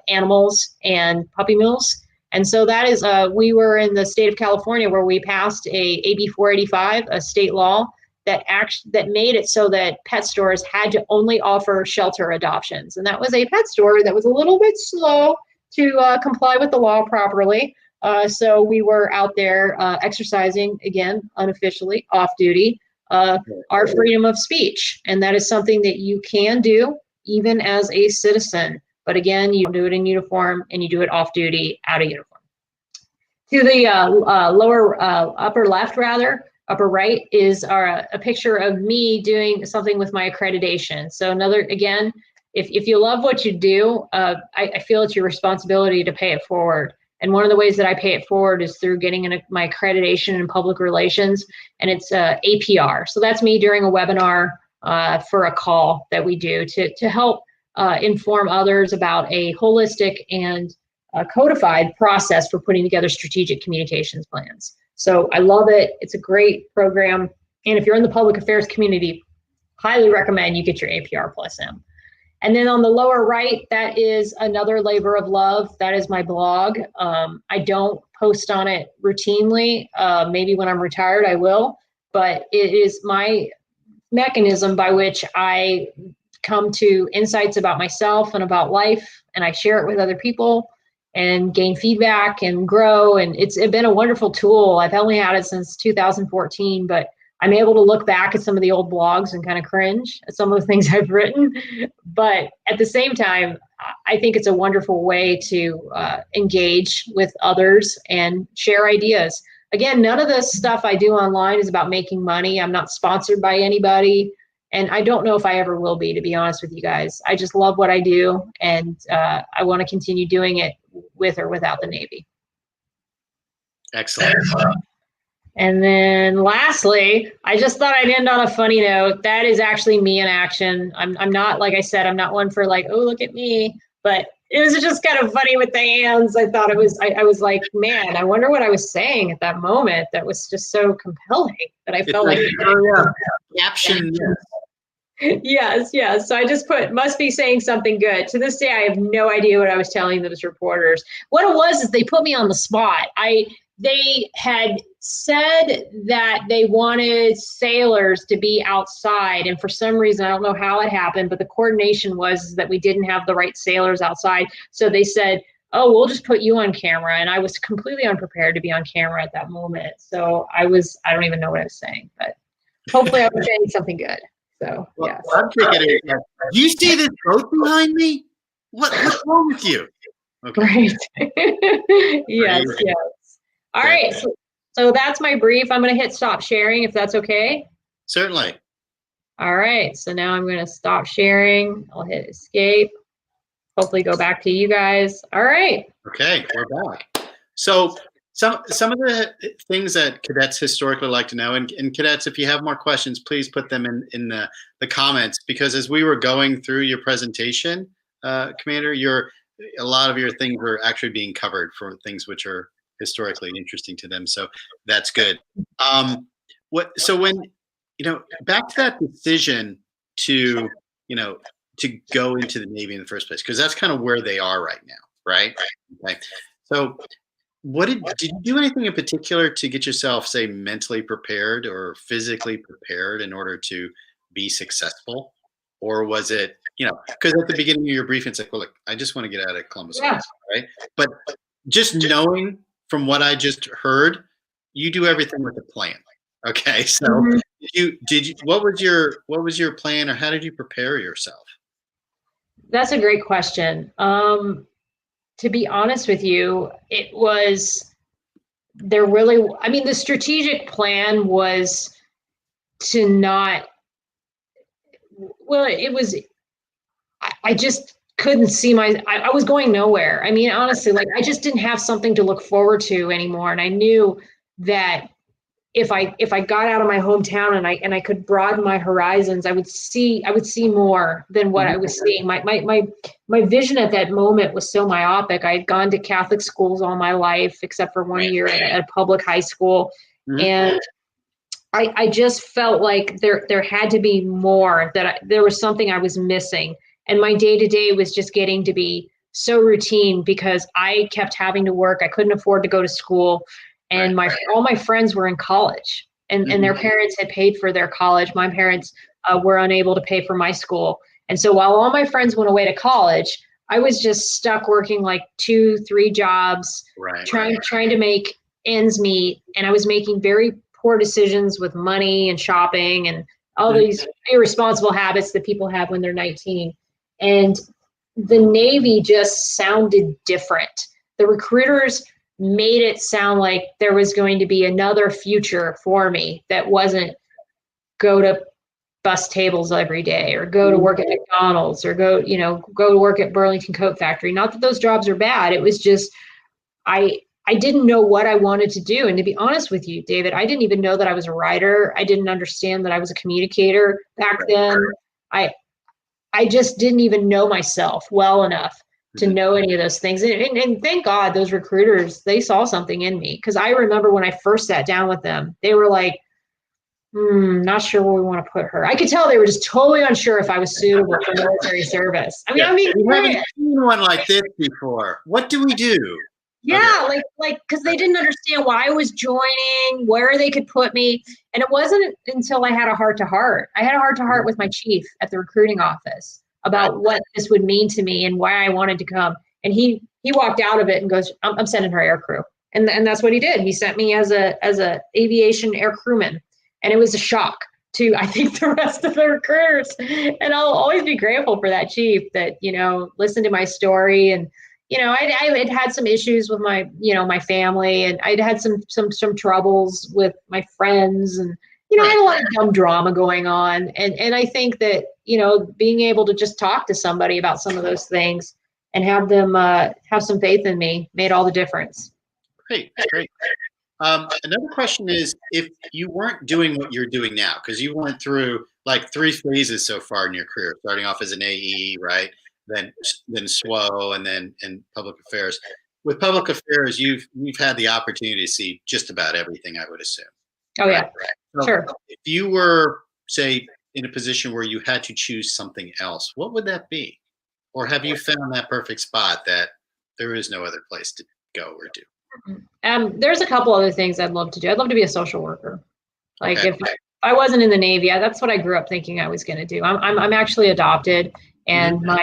animals and puppy mills. And so that is, we were in the state of California where we passed a AB 485, a state law that made it so that pet stores had to only offer shelter adoptions. And that was a pet store that was a little bit slow to comply with the law properly. So we were out there exercising, again, unofficially, off duty, our freedom of speech. And that is something that you can do even as a citizen. But again, you do it in uniform, and you do it off duty, out of uniform. To the upper right is a picture of me doing something with my accreditation. So again, if you love what you do, I feel it's your responsibility to pay it forward. And one of the ways that I pay it forward is through getting my accreditation in public relations, and it's APR. So that's me during a webinar for a call that we do to help inform others about a holistic and codified process for putting together strategic communications plans. So I love it. It's a great program. And if you're in the public affairs community, highly recommend you get your APR plus M. And then on the lower right, that is another labor of love. That is my blog. I don't post on it routinely. Maybe when I'm retired, I will. But it is my mechanism by which I come to insights about myself and about life, and I share it with other people and gain feedback and grow. And it's been a wonderful tool. I've only had it since 2014, but I'm able to look back at some of the old blogs and kind of cringe at some of the things I've written. But at the same time, I think it's a wonderful way to engage with others and share ideas. Again, none of the stuff I do online is about making money. I'm not sponsored by anybody. And I don't know if I ever will be, to be honest with you guys. I just love what I do, and I want to continue doing it with or without the Navy. Excellent. And then lastly, I just thought I'd end on a funny note. That is actually me in action. I'm not, like I said, I'm not one for like, oh, look at me. But it was just kind of funny with the hands. I thought it was, I was like, man, I wonder what I was saying at that moment. That was just so compelling that I felt like caption. Yes. So I just put, must be saying something good. To this day, I have no idea what I was telling those reporters. What it was is they put me on the spot. They had said that they wanted sailors to be outside, and for some reason, I don't know how it happened, but the coordination was that we didn't have the right sailors outside. So they said, oh, we'll just put you on camera. And I was completely unprepared to be on camera at that moment. So I don't even know what I was saying, but hopefully I was saying something good. So, well, yes. I'm thinking, do you see this boat behind me? What's wrong with you? Okay. Right. Yes. All right. So that's my brief. I'm going to hit stop sharing if that's okay. Certainly. All right. So now I'm going to stop sharing. I'll hit escape. Hopefully go back to you guys. All right. Okay, we're back. So some of the things that cadets historically like to know, and cadets, if you have more questions, please put them in the comments, because as we were going through your presentation, Commander, your a lot of your things are actually being covered for things which are historically interesting to them. So that's good. So when, back to that decision to, to go into the Navy in the first place, because that's kind of where they are right now, right? Okay. So what did you do anything in particular to get yourself, say, mentally prepared or physically prepared in order to be successful? Or was it, because at the beginning of your briefing, it's like, well, look, I just want to get out of Columbus, Yeah. right? But just knowing from what I just heard, you do everything with a plan. Okay. So what was your plan, or how did you prepare yourself? That's a great question. To be honest with you, the strategic plan was to not, I just couldn't see I was going nowhere. I mean, honestly, like I just didn't have something to look forward to anymore. And I knew that if I got out of my hometown and I could broaden my horizons, I would see more than what I was seeing. My vision at that moment was so myopic. I had gone to Catholic schools all my life, except for 1 year at a public high school. And I just felt like there had to be more, there was something I was missing. And my day-to-day was just getting to be so routine because I kept having to work. I couldn't afford to go to school. And all my friends were in college, and their parents had paid for their college. My parents were unable to pay for my school. And so while all my friends went away to college, I was just stuck working like 2-3 jobs, trying to make ends meet. And I was making very poor decisions with money and shopping and all these irresponsible habits that people have when they're 19. And the Navy just sounded different. The recruiters made it sound like there was going to be another future for me that wasn't go to bus tables every day or go to work at McDonald's or go to work at Burlington Coat Factory. Not that those jobs are bad. It was just, I didn't know what I wanted to do. And to be honest with you, David, I didn't even know that I was a writer. I didn't understand that I was a communicator back then. I just didn't even know myself well enough to know any of those things. And thank God those recruiters, they saw something in me. Because I remember when I first sat down with them, they were like, not sure where we want to put her. I could tell they were just totally unsure if I was suitable for military service. I mean, we haven't seen one like this before. What do we do? Yeah, like because they didn't understand why I was joining, where they could put me. And it wasn't until I had a heart-to-heart. I had a heart-to-heart with my chief at the recruiting office about what this would mean to me and why I wanted to come. And he walked out of it and goes, I'm sending her air crew. And that's what he did. He sent me as a aviation air crewman. And it was a shock to, I think, the rest of the recruiters. And I'll always be grateful for that chief that, listened to my story. And, I had some issues with my, my family, and I'd had some troubles with my friends, and, I had a lot of dumb drama going on. And I think that, being able to just talk to somebody about some of those things and have them have some faith in me made all the difference. Great. Another question is, if you weren't doing what you're doing now, because you went through like 3 phases so far in your career, starting off as an AE, right? Then SWO, and then in public affairs. With public affairs, you've had the opportunity to see just about everything, I would assume. Oh, yeah. So sure. If you were, say, in a position where you had to choose something else, what would that be? Or have you found that perfect spot that there is no other place to go or do? There's a couple other things I'd love to do. I'd love to be a social worker. Like if I wasn't in the Navy, that's what I grew up thinking I was going to do. I'm actually adopted, and my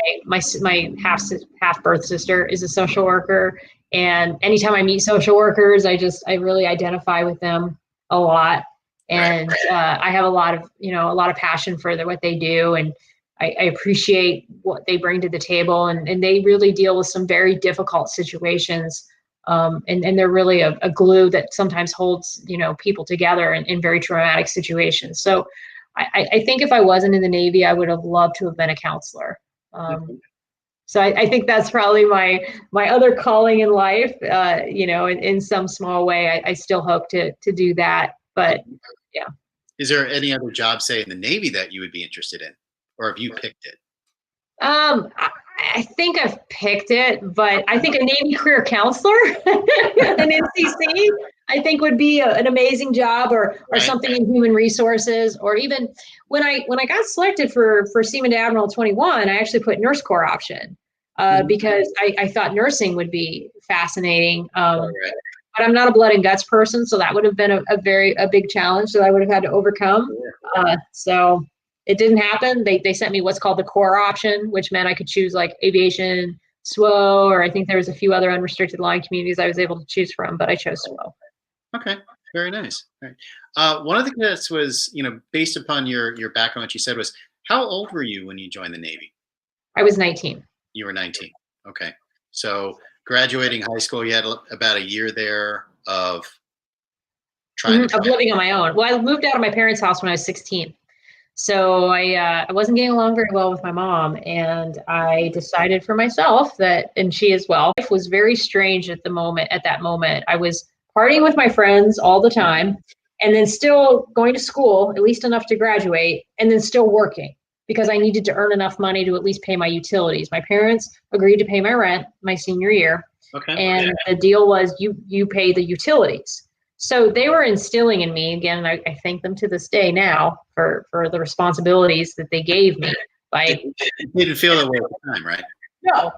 half birth sister is a social worker. And anytime I meet social workers, I really identify with them a lot. And I have a lot of passion for what they do, and I appreciate what they bring to the table, and they really deal with some very difficult situations. And they're really a glue that sometimes holds, people together in very traumatic situations. So I think if I wasn't in the Navy, I would have loved to have been a counselor. So I think that's probably my other calling in life. In some small way, I still hope to do that. But yeah. Is there any other job, say, in the Navy that you would be interested in, or have you picked it? I I think I've picked it, but I think a Navy career counselor, an NCC, I think would be an amazing job, or something in human resources, or even when I got selected for Seaman to Admiral 21, I actually put nurse corps option because I thought nursing would be fascinating. But I'm not a blood and guts person, so that would have been a big challenge that I would have had to overcome. So it didn't happen. They sent me what's called the core option, which meant I could choose like aviation, SWO, or I think there was a few other unrestricted line communities I was able to choose from, but I chose SWO. Okay, very nice. Right. One of the cadets was, based upon your background, what you said was, how old were you when you joined the Navy? I was 19. You were 19. Okay. So graduating high school, you had about a year there of trying of living on my own. Well, I moved out of my parents' house when I was 16. So I wasn't getting along very well with my mom, and I decided for myself that, and she as well, life was very strange at that moment. I was partying with my friends all the time, and then still going to school, at least enough to graduate, and then still working because I needed to earn enough money to at least pay my utilities. My parents agreed to pay my rent my senior year. Okay. And the deal was you pay the utilities. So they were instilling in me, again, and I thank them to this day now for the responsibilities that they gave me. You didn't feel that way at the time, right?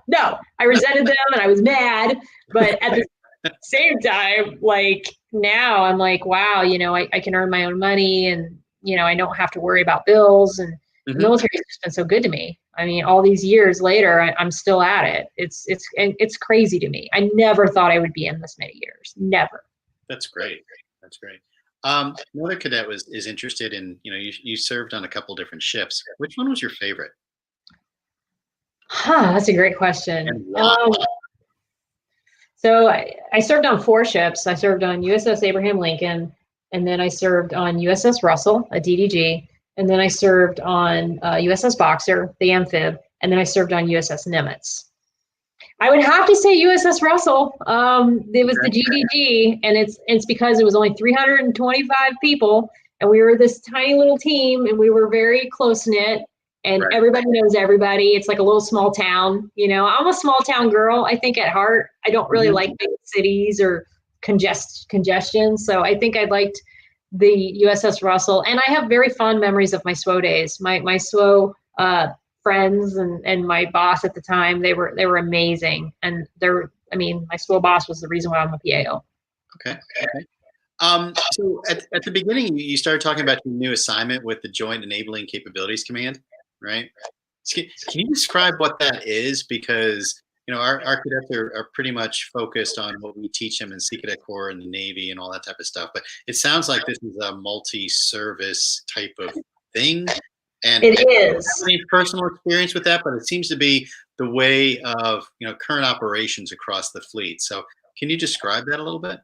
No. I resented them and I was mad. But at the same time, like now I'm like, wow, I can earn my own money, and, I don't have to worry about bills, and the military has just been so good to me. I mean, all these years later, I'm still at it. It's crazy to me. I never thought I would be in this many years. Never. That's great. That's great. Another cadet is interested in, you served on a couple different ships. Which one was your favorite? That's a great question. So I served on 4 ships. I served on USS Abraham Lincoln, and then I served on USS Russell, a DDG, and then I served on USS Boxer, the amphib, and then I served on USS Nimitz. I would have to say USS Russell. It was the GDG, and it's because it was only 325 people, and we were this tiny little team, and we were very close knit, and everybody knows everybody. It's like a little small town. I'm a small town girl, I think, at heart. I don't really like big cities or congestion, so I think I liked the USS Russell, and I have very fond memories of my SWO days. My SWO friends and my boss at the time, they were amazing, and my SWO boss was the reason why I'm a PAO. Okay. So at the beginning, you started talking about your new assignment with the Joint Enabling Capabilities Command, right? Can you describe what that is? Because our cadets are pretty much focused on what we teach them in Sea Cadet Corps and the Navy and all that type of stuff. But it sounds like this is a multi-service type of thing. And it is. I don't have any personal experience with that, but it seems to be the way of current operations across the fleet. So can you describe that a little bit?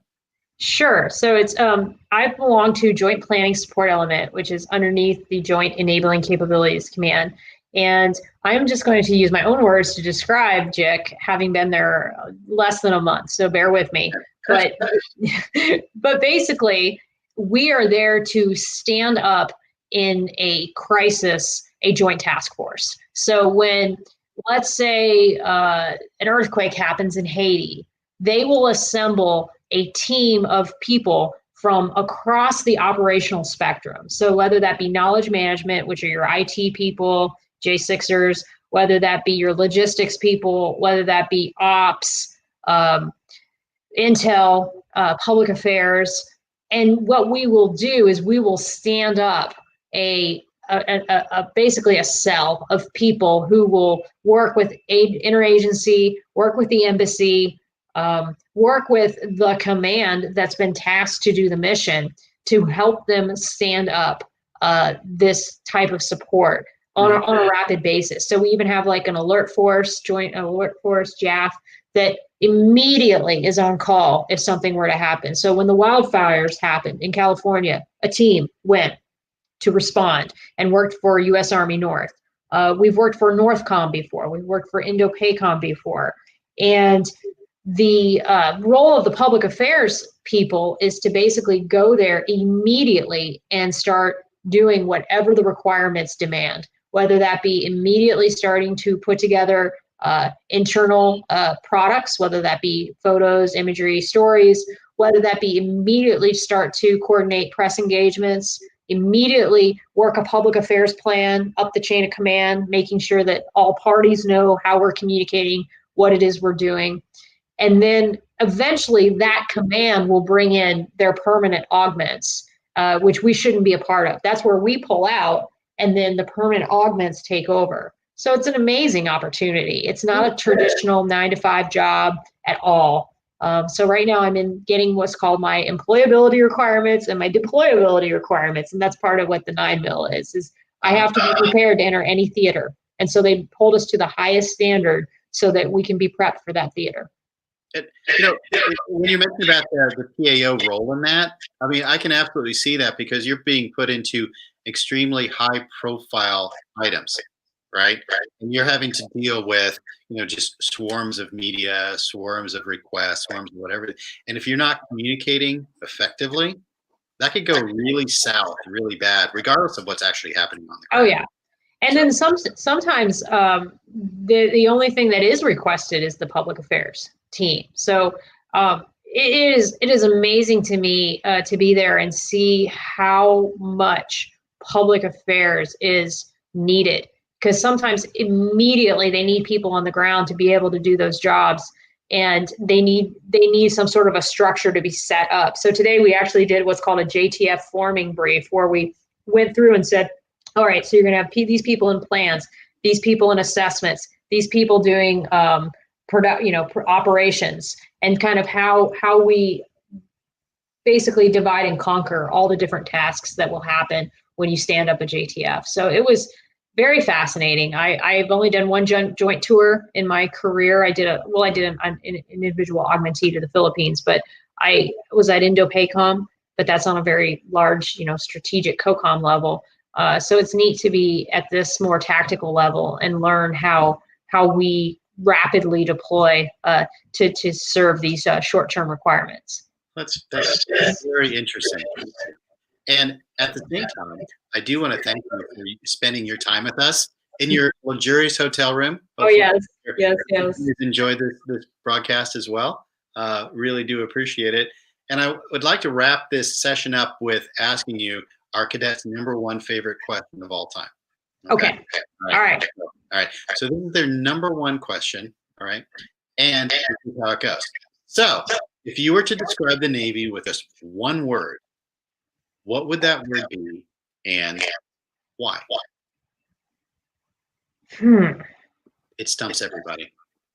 Sure. So it's I belong to Joint Planning Support Element, which is underneath the Joint Enabling Capabilities Command. And I'm just going to use my own words to describe JIC, having been there less than a month. So bear with me. But basically, we are there to stand up in a crisis a joint task force. So when, let's say, an earthquake happens in Haiti, they will assemble a team of people from across the operational spectrum. So whether that be knowledge management, which are your IT people, J6ers, whether that be your logistics people, whether that be ops, intel, public affairs. And what we will do is we will stand up basically a cell of people who will work with interagency, work with the embassy, work with the command that's been tasked to do the mission to help them stand up this type of support on a rapid basis. So we even have like an alert force, joint alert force, JAF, that immediately is on call if something were to happen. So when the wildfires happened in California, a team went to respond and worked for U.S. Army North. We've worked for NORTHCOM before. We've worked for INDOPACOM before. And the role of the public affairs people is to basically go there immediately and start doing whatever the requirements demand, whether that be immediately starting to put together internal products, whether that be photos, imagery, stories, whether that be immediately start to coordinate press engagements, immediately work a public affairs plan up the chain of command, making sure that all parties know how we're communicating, what it is we're doing. And then eventually that command will bring in their permanent augments, which we shouldn't be a part of. That's where we pull out, and then the permanent augments take over. So it's an amazing opportunity. It's not a traditional 9-to-5 job at all. So right now I'm getting what's called my employability requirements and my deployability requirements. And that's part of what the 9 mil is I have to be prepared to enter any theater. And so they hold us to the highest standard so that we can be prepped for that theater. When you mentioned about the PAO role in that, I mean, I can absolutely see that because you're being put into extremely high profile items, right? And you're having to deal with, just swarms of media, swarms of requests, swarms of whatever. And if you're not communicating effectively, that could go really south, really bad, regardless of what's actually happening on the ground. Oh, yeah. And then sometimes the only thing that is requested is the public affairs team. So it is amazing to me to be there and see how much public affairs is needed, because sometimes immediately they need people on the ground to be able to do those jobs, and they need some sort of a structure to be set up. So today we actually did what's called a JTF forming brief, where we went through and said, all right, so you're going to have these people in plans, these people in assessments, these people doing operations, and kind of how we basically divide and conquer all the different tasks that will happen when you stand up a JTF. So it was very fascinating. I've only done one joint tour in my career. I did an individual augmentee to the Philippines, but I was at Indo-PACOM, but that's on a very large, strategic COCOM level. So it's neat to be at this more tactical level and learn how we rapidly deploy to serve these short-term requirements. That's very interesting. And at the same time, I do want to thank you for spending your time with us in your luxurious hotel room. Hopefully yes. You've enjoyed this broadcast as well. Really do appreciate it. And I would like to wrap this session up with asking you our cadets' number one favorite question of all time. Okay. All right. So this is their number one question. All right. And this is how it goes. So if you were to describe the Navy with just one word, what would that word be and why? It stumps everybody.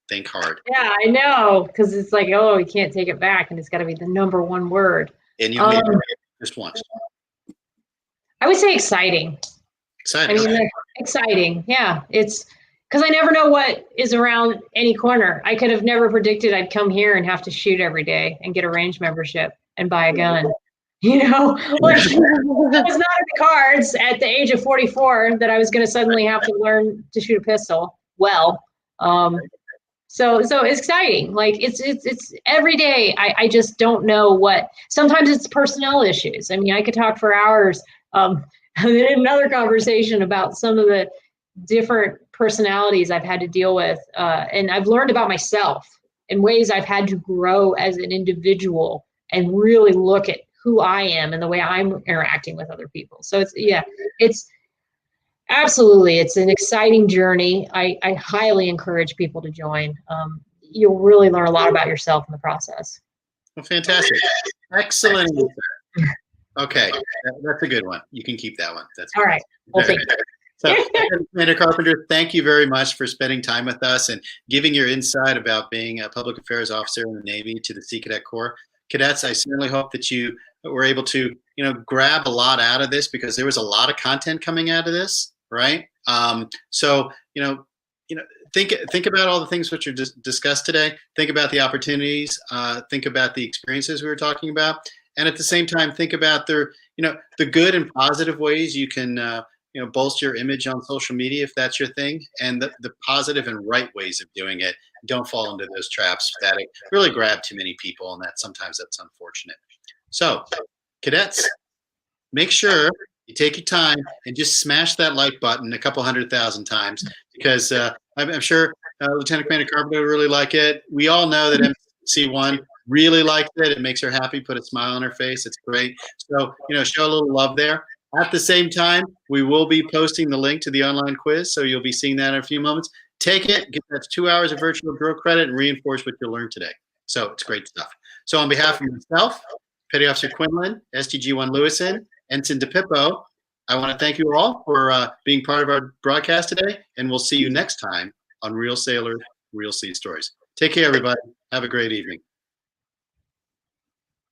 Think hard. Yeah, I know, because it's like, oh, you can't take it back, and it's got to be the number one word. And you only just once. I would say exciting. Exciting. I mean, exciting. Yeah, it's because I never know what is around any corner. I could have never predicted I'd come here and have to shoot every day and get a range membership and buy a gun. Like it was not in the cards at the age of 44 that I was going to suddenly have to learn to shoot a pistol well. So it's exciting. Like it's every day. I just don't know what. Sometimes it's personnel issues. I mean, I could talk for hours. In another conversation about some of the different personalities I've had to deal with, and I've learned about myself in ways I've had to grow as an individual and really look at who I am and the way I'm interacting with other people. So it's absolutely, it's an exciting journey. I highly encourage people to join. You'll really learn a lot about yourself in the process. Well, fantastic. Excellent. Okay, that's a good one. You can keep that one. That's all right. Well, thank you. So, Commander Carpenter, thank you very much for spending time with us and giving your insight about being a public affairs officer in the Navy to the Sea Cadet Corps. Cadets, I certainly hope that you were able to, grab a lot out of this, because there was a lot of content coming out of this, right? So, think about all the things which are discussed today. Think about the opportunities. Think about the experiences we were talking about, and at the same time, think about the good and positive ways you can, bolster your image on social media if that's your thing, and the positive and right ways of doing it. Don't fall into those traps that really grab too many people, and sometimes that's unfortunate. So, cadets, make sure you take your time and just smash that like button a couple 100,000 times, because I'm sure Lieutenant Commander Carpenter really like it. We all know that MC1 really liked it. It makes her happy, put a smile on her face. It's great. So, show a little love there. At the same time, we will be posting the link to the online quiz, so you'll be seeing that in a few moments. Take it, get that 2 hours of virtual drill credit, and reinforce what you learned today. So it's great stuff. So on behalf of myself, Petty Officer Quinlan, STG-1 Lewison, Ensign DePippo, I want to thank you all for being part of our broadcast today, and we'll see you next time on Real Sailors, Real Sea Stories. Take care, everybody. Have a great evening.